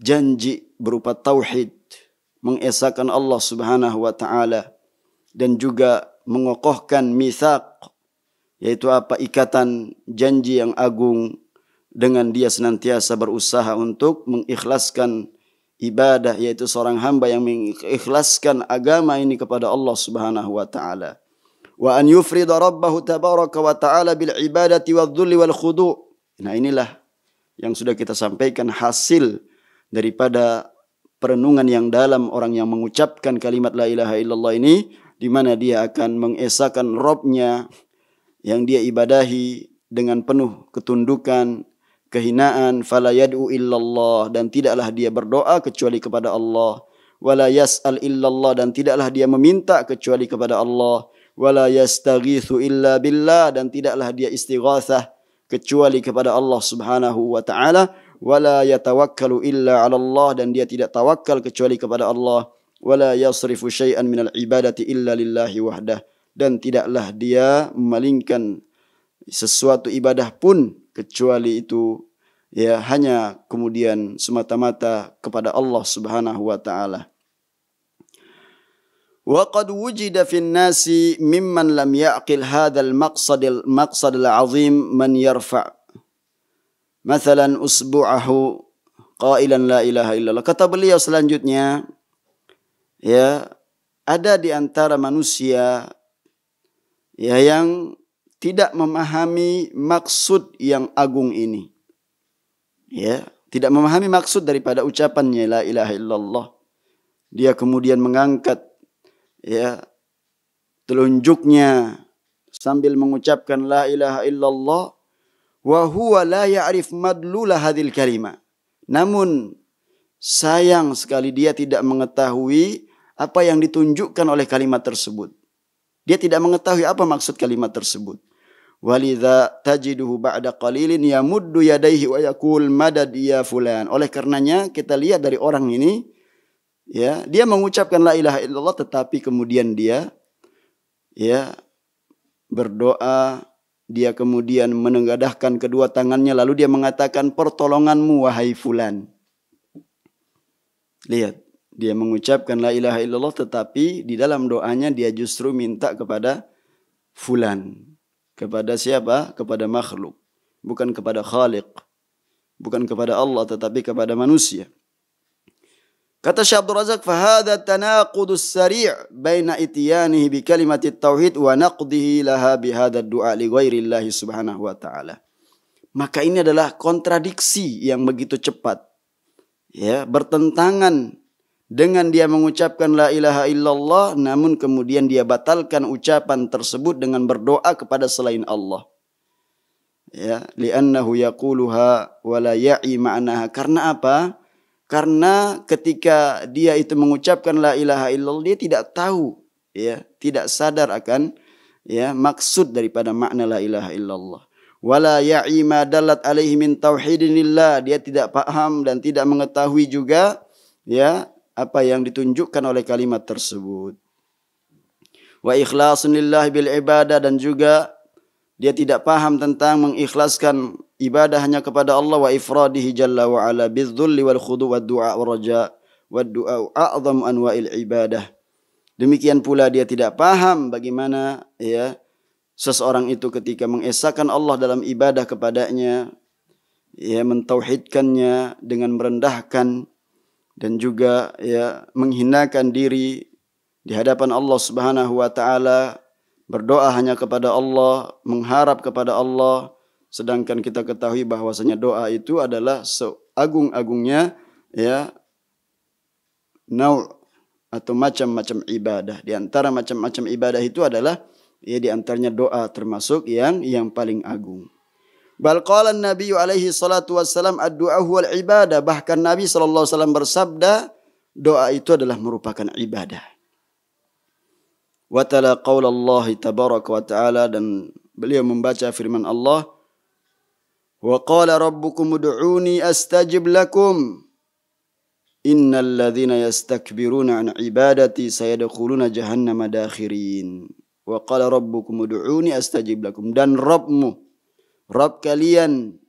janji berupa tauhid, mengesahkan Allah Subhanahu wa taala, dan juga mengokohkan mitsaq, yaitu apa, ikatan janji yang agung, dengan dia senantiasa berusaha untuk mengikhlaskan ibadah, yaitu seorang hamba yang mengikhlaskan agama ini kepada Allah Subhanahu wa taala. Wa an yufrida rabbahu tabaraka wa taala bil ibadati wadh-dhulli wal khudu'. Nah, inilah yang sudah kita sampaikan hasil daripada perenungan yang dalam orang yang mengucapkan kalimat la ilaha illallah ini, di mana dia akan mengesahkan Rabb-nya yang dia ibadahi dengan penuh ketundukan, kehinaan, fala yad'u illallah, dan tidaklah dia berdoa kecuali kepada Allah, wala yas'al illallah, dan tidaklah dia meminta kecuali kepada Allah, wala yastaghitsu illa billah, dan tidaklah dia istighatsah kecuali kepada Allah Subhanahu wa taala, wala yatawakkalu illa 'ala Allah, dan dia tidak tawakal kecuali kepada Allah, wala yasrifu syai'an minal ibadati illa lillahi wahdah, dan tidaklah dia memalingkan sesuatu ibadah pun kecuali itu ya hanya kemudian semata-mata kepada Allah Subhanahu wa taala. Wa qad wujida fin nasi mimman lam ya'qil hadzal maqsad al-'azim man yarfa' mathalan usbu'ahu qailan la ilaha illallah. Kata beliau selanjutnya, ya, ada di antara manusia ya yang tidak memahami maksud yang agung ini. Ya, tidak memahami maksud daripada ucapannya la ilaha illallah. Dia kemudian mengangkat ya telunjuknya sambil mengucapkan la ilaha illallah wa huwa la ya'rif madlula hadhil kalimah. Namun sayang sekali dia tidak mengetahui apa yang ditunjukkan oleh kalimat tersebut. Dia tidak mengetahui apa maksud kalimat tersebut. Walidha tajiduhu ba'da qalilin yamuddu yadayhi wa yaqul madad ya fulan. Oleh karenanya kita lihat dari orang ini, ya, dia mengucapkan la ilaha illallah tetapi kemudian dia ya berdoa, dia kemudian menengadahkan kedua tangannya lalu dia mengatakan pertolonganmu wahai fulan. Lihat, dia mengucapkan la ilaha illallah tetapi di dalam doanya dia justru minta kepada fulan. Kepada siapa? Kepada makhluk. Bukan kepada Khaliq. Bukan kepada Allah tetapi kepada manusia. Kata Syekh Abdul Razak, "Fahadha tanaqudus sari' baina ityanihi bi kalimati tauhid wa naqdihi laha bi hadzal du'a li ghairillahi subhanahu wa ta'ala." Maka ini adalah kontradiksi yang begitu cepat. Ya, bertentangan dengan dia mengucapkan la ilaha illallah namun kemudian dia batalkan ucapan tersebut dengan berdoa kepada selain Allah. Ya, li'annahu yaquluha wa la ya'i ma'naha. Karena apa? Karena ketika dia itu mengucapkan la ilaha illallah dia tidak tahu, ya, tidak sadar akan ya maksud daripada makna la ilaha illallah. Wala ya'i ma dalat alaihi min tauhidillah, dia tidak paham dan tidak mengetahui juga ya apa yang ditunjukkan oleh kalimat tersebut. Wa ikhlasun lillahi bil ibadah, dan juga dia tidak paham tentang mengikhlaskan ibadah hanya kepada Allah, wa ifradihi jalla wa ala bidzulli wal khudu' wad du'a wa raja wad du'a a'zam anwa'il ibadah. Demikian pula dia tidak paham bagaimana ya seseorang itu ketika mengesahkan Allah dalam ibadah kepadanya, ya mentauhidkannya dengan merendahkan dan juga ya menghinakan diri di hadapan Allah Subhanahu wa taala, berdoa hanya kepada Allah, mengharap kepada Allah, sedangkan kita ketahui bahwasanya doa itu adalah seagung-agungnya ya nau' atau macam-macam ibadah. Di antara macam-macam ibadah itu adalah ya di antaranya doa termasuk yang paling agung. Bal qala an-nabiy alaihi salatu wassalam ad-du'a huwal ibadah. Bahkan Nabi sallallahu alaihi wasallam bersabda, doa itu adalah merupakan ibadah. Wa tala qaul Allah tabaraka wa ta'ala, dan beliau membaca firman Allah, wa qala rabbukum ud'uni astajib lakum innal ladzina yastakbiruna an ibadati sayadkhuluna jahannama dakhirin. Wa qala rabbukum ud'uni astajib lakum, dan Rabb kalian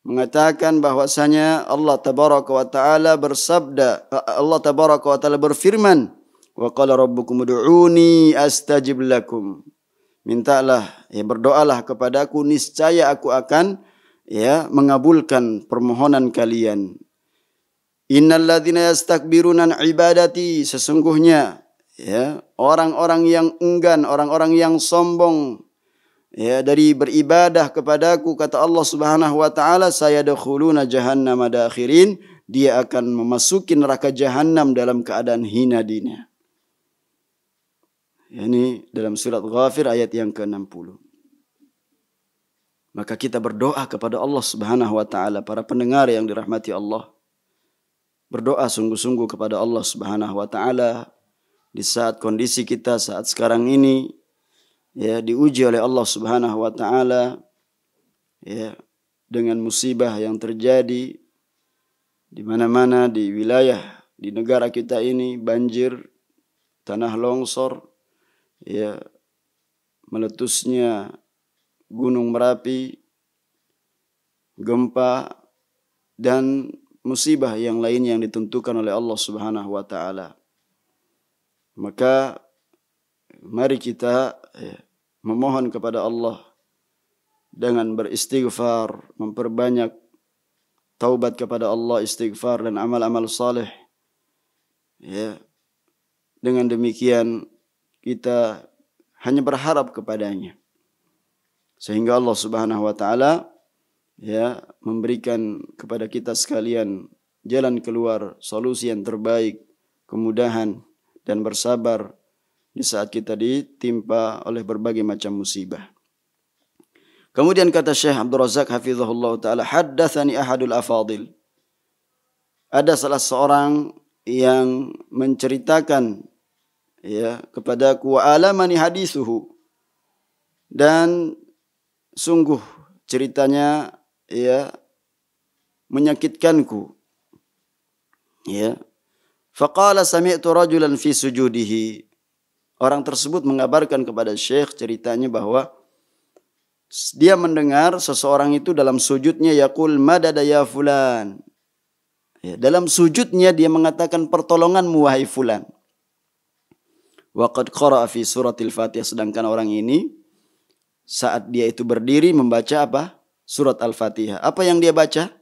mengatakan bahwasanya Allah tabaraka wa taala bersabda, Allah tabaraka wa taala berfirman, wa qala rabbukum ud'uni astajib lakum. Mintalah, ya berdoalah kepadaku, niscaya aku akan ya mengabulkan permohonan kalian. Innal ladzina yastakbiruna an ibadati, sesungguhnya ya orang-orang yang enggan, orang-orang yang sombong ya dari beribadah kepadaku, kata Allah Subhanahu wa taala, sayadkhuluna jahannama dakhirin, dia akan memasuki neraka jahanam dalam keadaan hina dina. Ini dalam surat Ghafir ayat yang ke-60. Maka kita berdoa kepada Allah Subhanahu wa taala, para pendengar yang dirahmati Allah. Berdoa sungguh-sungguh kepada Allah Subhanahu wa taala di saat kondisi kita saat sekarang ini ya diuji oleh Allah Subhanahu wa taala ya dengan musibah yang terjadi di mana-mana di wilayah di negara kita ini, banjir, tanah longsor, ya meletusnya gunung Merapi, gempa dan musibah yang lain yang ditentukan oleh Allah Subhanahu wa taala. Maka mari kita memohon kepada Allah dengan beristighfar, memperbanyak taubat kepada Allah, istighfar dan amal-amal saleh. Ya. Dengan demikian kita hanya berharap kepadanya. Sehingga Allah Subhanahu wa taala ya memberikan kepada kita sekalian jalan keluar, solusi yang terbaik, kemudahan dan bersabar di saat kita ditimpa oleh berbagai macam musibah. Kemudian kata Syekh Abdul Razak hafizahullah taala, haddatsani ahadul afadil. Ada salah seorang yang menceritakan ya kepadaku, wa alamani hadithuhu, dan sungguh ceritanya ya menyakitkanku. Ya. Faqala sami'tu rajulan fi sujudihi. Orang tersebut mengabarkan kepada Syekh ceritanya bahwa dia mendengar seseorang itu dalam sujudnya yaqul madada ya fulan. Ya, dalam sujudnya dia mengatakan pertolonganmu wahai fulan. Wa qad qara'a fi suratil Fatihah, sedangkan orang ini saat dia itu berdiri membaca apa? Surat Al-Fatihah. Apa yang dia baca?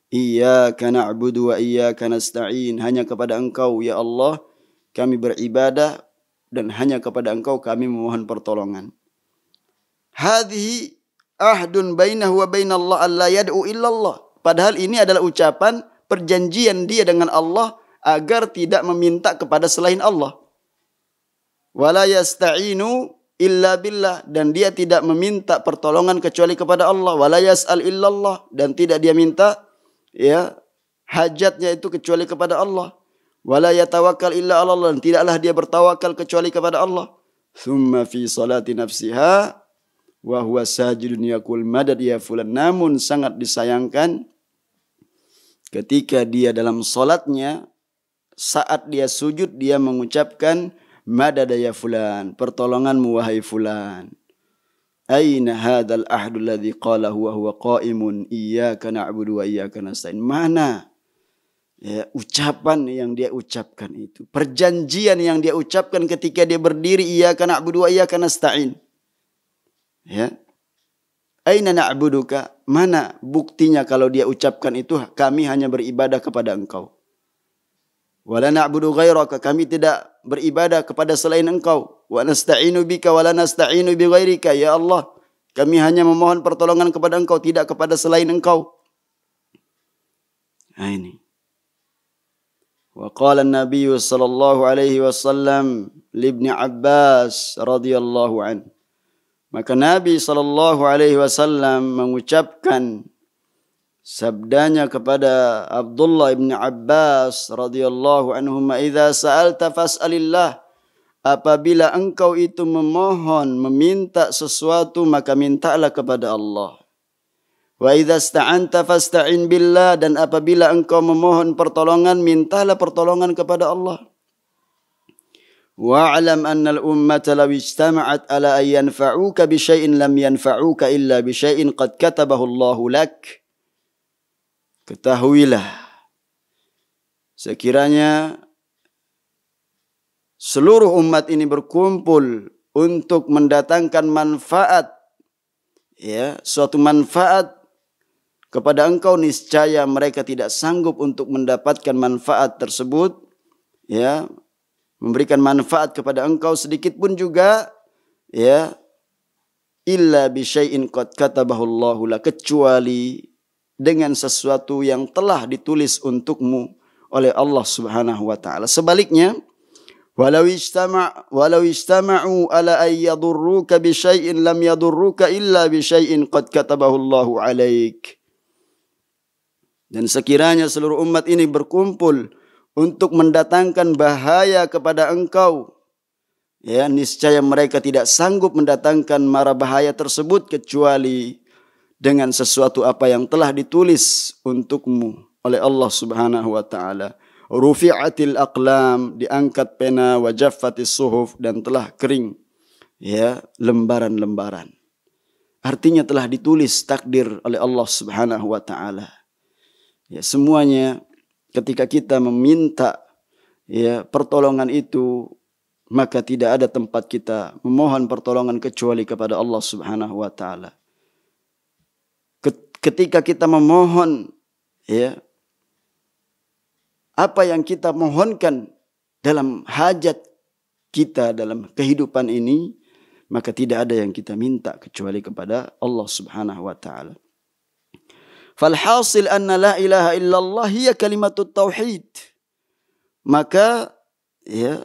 Iyyaka na'budu wa iyyaka nasta'in. Hanya kepada Engkau ya Allah kami beribadah dan hanya kepada Engkau kami memohon pertolongan. Hadhihi ahdun bainahu wa bainallah alla yad'u illallah. Padahal ini adalah ucapan perjanjian dia dengan Allah agar tidak meminta kepada selain Allah. Wala yasta'inu illa billah, dan dia tidak meminta pertolongan kecuali kepada Allah. Wala yas'al illallah, dan tidak dia minta ya hajatnya itu kecuali kepada Allah. Wala yatawakkal illa Allah, dan tidaklah dia bertawakal kecuali kepada Allah. Thumma fi salati nafsiha wa huwa sajidun yaqul madad ya fulan. Namun sangat disayangkan ketika dia dalam salatnya, saat dia sujud dia mengucapkan madad ya fulan, pertolonganmu wahai fulan. Aina hadzal ahdu alladhi qala huwa qa'imun iyyaka na'budu wa iyyaka nasta'in. Mana ya ucapan yang dia ucapkan itu, perjanjian yang dia ucapkan ketika dia berdiri iyyaka na'budu wa iyyaka nasta'in. Ya. Aina na'buduka? Mana buktinya kalau dia ucapkan itu kami hanya beribadah kepada Engkau. Wala na'budu ghairaka, kami tidak beribadah kepada selain Engkau. Wa nasta'inu bika wala nasta'inu bi ghairika, ya Allah kami hanya memohon pertolongan kepada Engkau, tidak kepada selain Engkau. Nah ini. Wa qala an-nabiy sallallahu alaihi wasallam li Ibnu Abbas radhiyallahu an. Maka Nabi sallallahu alaihi wasallam mengucapkan sabdanya kepada Abdullah ibn Abbas radhiyallahu anhuma, idza sa'alta fas'alillah, apabila engkau itu memohon meminta sesuatu maka mintalah kepada Allah. Wa idza ista'anta fasta'in billah, dan apabila engkau memohon pertolongan mintalah pertolongan kepada Allah. Wa'lam anna al-ummata law ijtama'at ala an yanfa'uka bi syai'in lam yanfa'uka illa bi syai'in qad katabahu Allahu lak. Ketahuilah, sekiranya seluruh umat ini berkumpul untuk mendatangkan manfaat, ya, suatu manfaat kepada engkau, niscaya mereka tidak sanggup untuk mendapatkan manfaat tersebut, ya, memberikan manfaat kepada engkau sedikit pun juga, ya, illa bi syai'in qad katabahu Allahu lak, kecuali dengan sesuatu yang telah ditulis untukmu oleh Allah Subhanahu wa taala. Sebaliknya, walau istama'u ala ay yadurruka bi syai'in lam yadurruka illa bi syai'in qad katabahu Allahu 'alaik. Dan sekiranya seluruh umat ini berkumpul untuk mendatangkan bahaya kepada engkau, ya niscaya mereka tidak sanggup mendatangkan mara bahaya tersebut kecuali dengan sesuatu apa yang telah ditulis untukmu oleh Allah Subhanahu wa taala. Rufi'atil aqlam, diangkat pena, wa jaffatis suhuf, dan telah kering ya lembaran-lembaran. Artinya telah ditulis takdir oleh Allah Subhanahu wa taala. Ya, semuanya ketika kita meminta ya pertolongan itu, maka tidak ada tempat kita memohon pertolongan kecuali kepada Allah Subhanahu wa taala. Ketika kita memohon ya apa yang kita mohonkan dalam hajat kita dalam kehidupan ini, maka tidak ada yang kita minta kecuali kepada Allah Subhanahu wa taala. Falhasil anna la ilaha illallah hiya kalimatut tauhid. Maka ya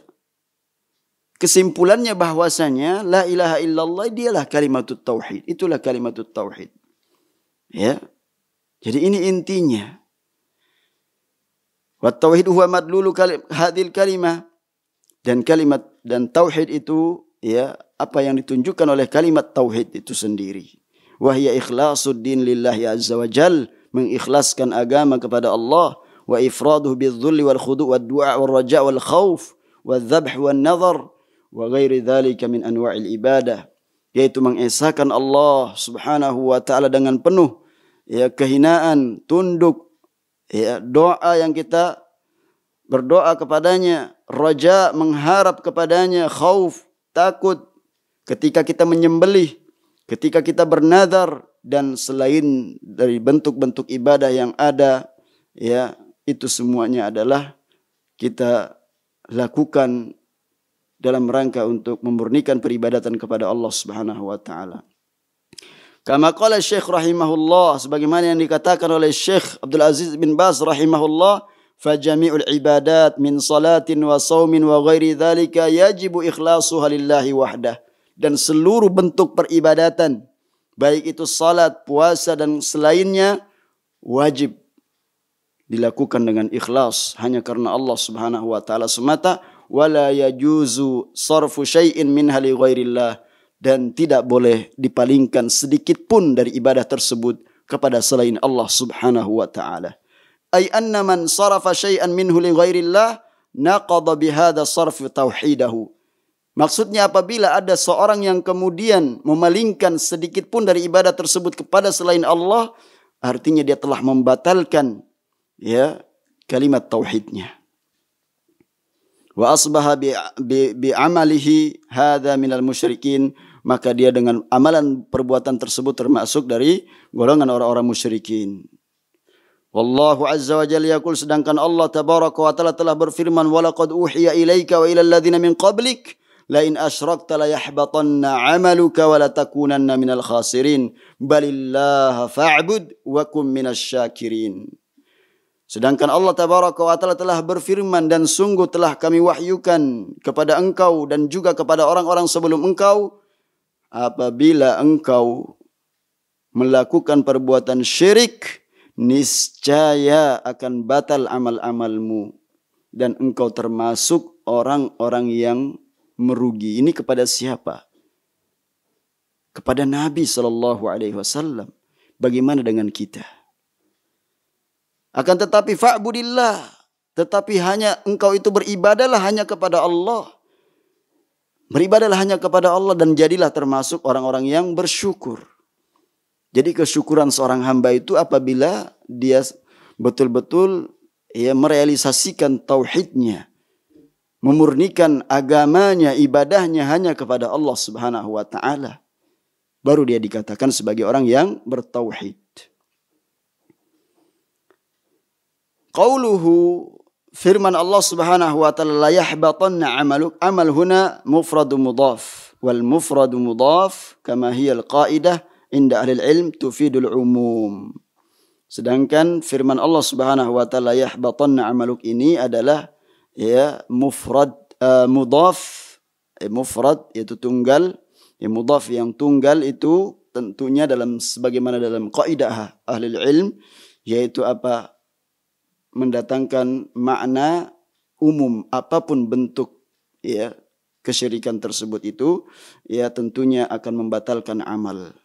kesimpulannya bahwasanya la ilaha illallah dialah kalimatut tauhid. Itulah kalimatut tauhid. Ya. Jadi ini intinya. Wa tauhid huwa madlulu hadil kalimah, dan kalimat dan tauhid itu ya apa yang ditunjukkan oleh kalimat tauhid itu sendiri. Wa hiya ikhlasuddin lillahi azza wa jal, mengikhlaskan agama kepada Allah, wa ifraduhu bidzulli wal khudu' wad du'a wal raja' wal khauf wal dzabh wan nadhar wa ghairi dzalika min anwa'il ibadah, yaitu mengesahkan Allah Subhanahu wa taala dengan penuh ya kehinaan, tunduk, ya doa yang kita berdoa kepadanya, raja mengharap kepadanya, khauf takut ketika kita menyembelih, ketika kita bernazar, dan selain dari bentuk-bentuk ibadah yang ada, ya itu semuanya adalah kita lakukan dalam rangka untuk memurnikan peribadatan kepada Allah Subhanahu wa taala. Kama qala Syekh rahimahullah, sebagaimana yang dikatakan oleh Syekh Abdul Aziz bin Baz rahimahullah, fajami'ul ibadat min salatin wa saumin wa ghairi dzalika yajibu ikhlasuha lillahi wahdah. Dan seluruh bentuk peribadatan, baik itu salat, puasa dan selainnya, wajib dilakukan dengan ikhlas hanya karena Allah Subhanahu wa taala semata. Wala yajuzu sarfu syai'in minha li ghairillah, dan tidak boleh dipalingkan sedikit pun dari ibadah tersebut kepada selain Allah Subhanahu wa taala. Ay anna man sarafa syai'an minhu li ghairillah naqadha bihadha sarf tauhidahu. Maksudnya apabila ada seorang yang kemudian memalingkan sedikit pun dari ibadah tersebut kepada selain Allah, artinya dia telah membatalkan ya kalimat tauhidnya. Wa asbaha bi amalihi hadza minal musyrikin, maka dia dengan amalan perbuatan tersebut termasuk dari golongan orang-orang musyrikin. Wallahu azza wa jalla yaqul, sedangkan Allah tabaraka wa taala telah berfirman, walaqad uhiya ilaika wa ilal ladzina min qablik la in asyrakta la yahbatanna 'amaluka wa la takunanna minal khasirin balillaha fa'bud wa kum minasyakirin. Sedangkan Allah tabaraka wa taala telah berfirman, dan sungguh telah kami wahyukan kepada engkau dan juga kepada orang-orang sebelum engkau, apabila engkau melakukan perbuatan syirik, niscaya akan batal amal-amalmu dan engkau termasuk orang-orang yang merugi. Ini kepada siapa? Kepada Nabi SAW. Bagaimana dengan kita? Akan tetapi fa'budillah, tetapi hanya engkau itu beribadahlah hanya kepada Allah. Beribadahlah hanya kepada Allah dan jadilah termasuk orang-orang yang bersyukur. Jadi kesyukuran seorang hamba itu apabila dia betul-betul ya merealisasikan tauhidnya, memurnikan agamanya, ibadahnya hanya kepada Allah Subhanahu wa taala, baru dia dikatakan sebagai orang yang bertauhid. Qauluhu, firman Allah Subhanahu wa taala, la yahbatanna amaluk, amal huna mufradu mudhaf, wal mufradu mudhaf kama hiya al-qaidah inda ahli ilm tufidul umum. Sedangkan firman Allah Subhanahu wa taala yahbatanna amaluk ini adalah ya mufrad mudhaf, mufrad yaitu tunggal, ya mudhaf yang tunggal itu tentunya dalam sebagaimana dalam kaidah ahli ilm, yaitu apa? Mendatangkan makna umum apapun bentuk ya kesyirikan tersebut itu ya tentunya akan membatalkan amal.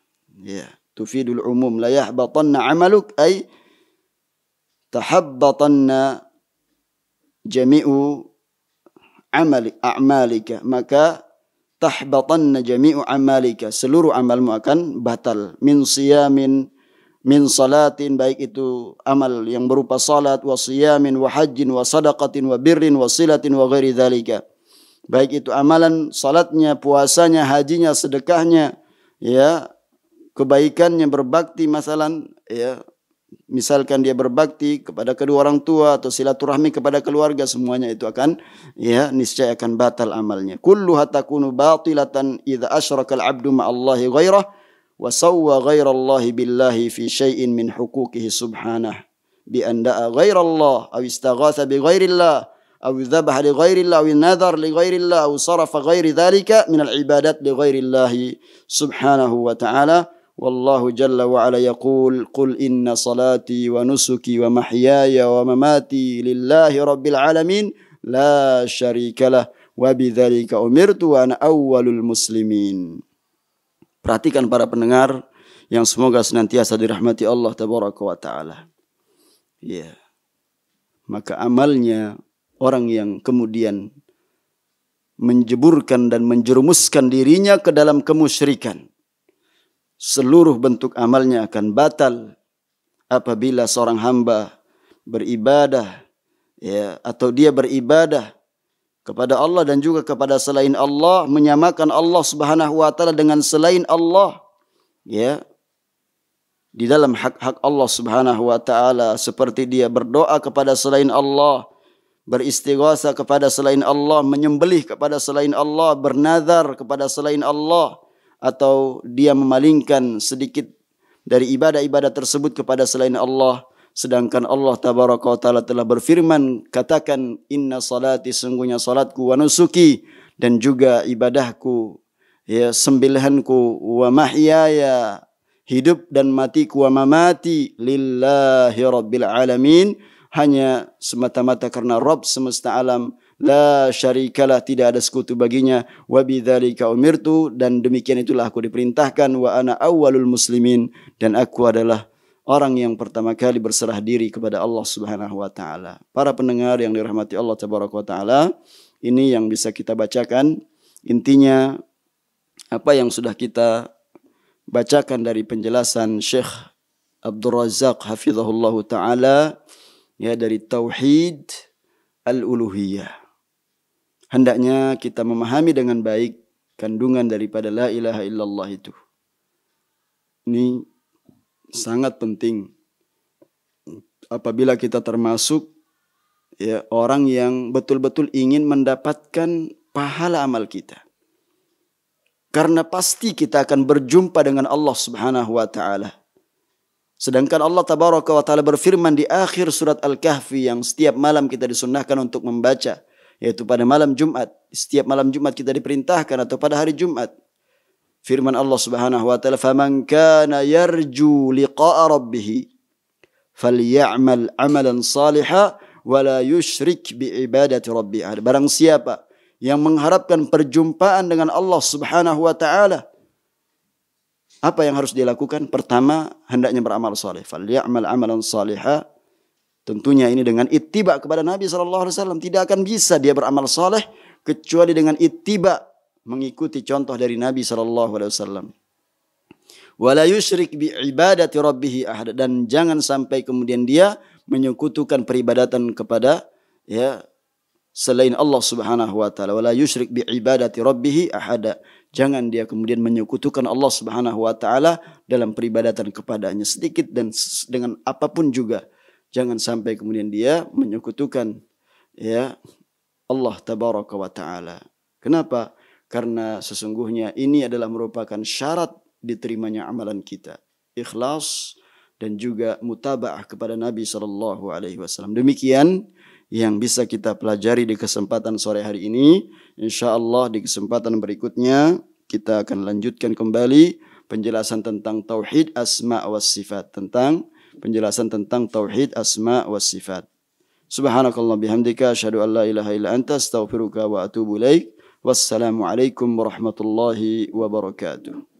Ya, tufidul umum, la yahbatanna amaluk ay tahabbatanna jami'u a'malika, maka tahbatanna jami'u amalika, seluruh amalmu akan batal. Min siyamin, min salatin, baik itu amal yang berupa salat, wa siyamin, wa hajjin, wa sadaqatin, wa birrin, wa silatin, wa ghairi dhalika. Baik itu amalan salatnya, puasanya, hajinya, sedekahnya, ya, kebaikannya, berbakti masalan, ya, misalkan dia berbakti kepada kedua orang tua atau silaturahmi kepada keluarga, semuanya itu akan ya niscaya akan batal amalnya. Kulluha takunu batilatan idza asyraka al-'abdu ma'allahi ghairah wa sawwa ghairallahi billahi fi syai'in min huquqihi subhanahu bi anda'a ghairallah aw istaghatha bi ghairillah aw dhabaha li ghairillah aw nadhar li ghairillah aw sarafa ghairi dhalika min al-ibadat li ghairillahi subhanahu wa ta'ala. Wallahu jalla wa ala yaqul qul inna salati wa nusuki wa mahyaya wa mamati lillahi rabbil alamin la syarikalah wa bidzalika umirtu wa ana awwalul muslimin. Perhatikan para pendengar yang semoga senantiasa dirahmati Allah tabaraka wa taala. Ya. Maka amalnya orang yang kemudian menjeburkan dan menjerumuskan dirinya ke dalam kemusyrikan, seluruh bentuk amalnya akan batal apabila seorang hamba beribadah ya, atau dia beribadah kepada Allah dan juga kepada selain Allah, menyamakan Allah Subhanahu wa taala dengan selain Allah ya, di dalam hak-hak Allah Subhanahu wa taala, seperti dia berdoa kepada selain Allah, beristighatsah kepada selain Allah, menyembelih kepada selain Allah, bernazar kepada selain Allah, atau dia memalingkan sedikit dari ibadah-ibadah tersebut kepada selain Allah. Sedangkan Allah tabaraka wa ta'ala telah berfirman, katakan inna salati, sungguhnya salatku, wa nusuki, dan juga ibadahku, ya, sembelihanku, wa mahyaya, hidup dan matiku, wa mamati lillahi rabbil alamin, hanya semata-mata karena Rabb semesta alam, la syarikalah, tidak ada sekutu baginya, wa bidzalika umirtu, dan demikian itulah aku diperintahkan, wa ana awwalul muslimin, dan aku adalah orang yang pertama kali berserah diri kepada Allah Subhanahu wa taala. Para pendengar yang dirahmati Allah tabaraka wa taala, ini yang bisa kita bacakan. Intinya apa yang sudah kita bacakan dari penjelasan Syekh Abdul Razak hafizahullahu taala ya, dari tauhid al-uluhiyah. Hendaknya kita memahami dengan baik kandungan daripada la ilaha illallah itu. Ini sangat penting apabila kita termasuk ya orang yang betul-betul ingin mendapatkan pahala amal kita. Karena pasti kita akan berjumpa dengan Allah Subhanahu wa taala. Sedangkan Allah tabaraka wa taala berfirman di akhir surat Al-Kahfi yang setiap malam kita disunnahkan untuk membaca, yaitu pada malam Jumat. Setiap malam Jumat kita diperintahkan, atau pada hari Jumat. Firman Allah Subhanahu wa taala, "Faman kana yarju liqa'a rabbih falyamal 'amalan shalihan wa la yusyrik bi ibadati rabbih." Barang siapa yang mengharapkan perjumpaan dengan Allah Subhanahu wa taala, apa yang harus dilakukan? Pertama, hendaknya beramal saleh. Falyamal 'amalan shalihan. Tentunya ini dengan ittiba kepada Nabi SAW. Tidak akan bisa dia beramal saleh kecuali dengan ittiba, mengikuti contoh dari Nabi SAW. Wala yusyrik bi ibadati rabbih ahad, dan jangan sampai kemudian dia menyekutukan peribadatan kepada ya selain Allah Subhanahu wa taala. Wala yusyrik bi ibadati rabbih ahad. Jangan dia kemudian menyekutukan Allah Subhanahu wa taala dalam peribadatan kepadanya, sedikit dan dengan apapun juga. Jangan sampai kemudian dia menyekutukan ya Allah tabaraka wa taala. Kenapa? Karena sesungguhnya ini adalah merupakan syarat diterimanya amalan kita. Ikhlas dan juga mutaba'ah kepada Nabi SAW. Demikian yang bisa kita pelajari di kesempatan sore hari ini. InsyaAllah di kesempatan berikutnya kita akan lanjutkan kembali penjelasan tentang tauhid asma wa sifat. Penjelasan tentang tauhid asma wa sifat. Subhanakallah bihamdika asyhadu an la ilaha illa anta astaghfiruka wa atubu ilaik. Wassalamualaikum warahmatullahi wabarakatuh.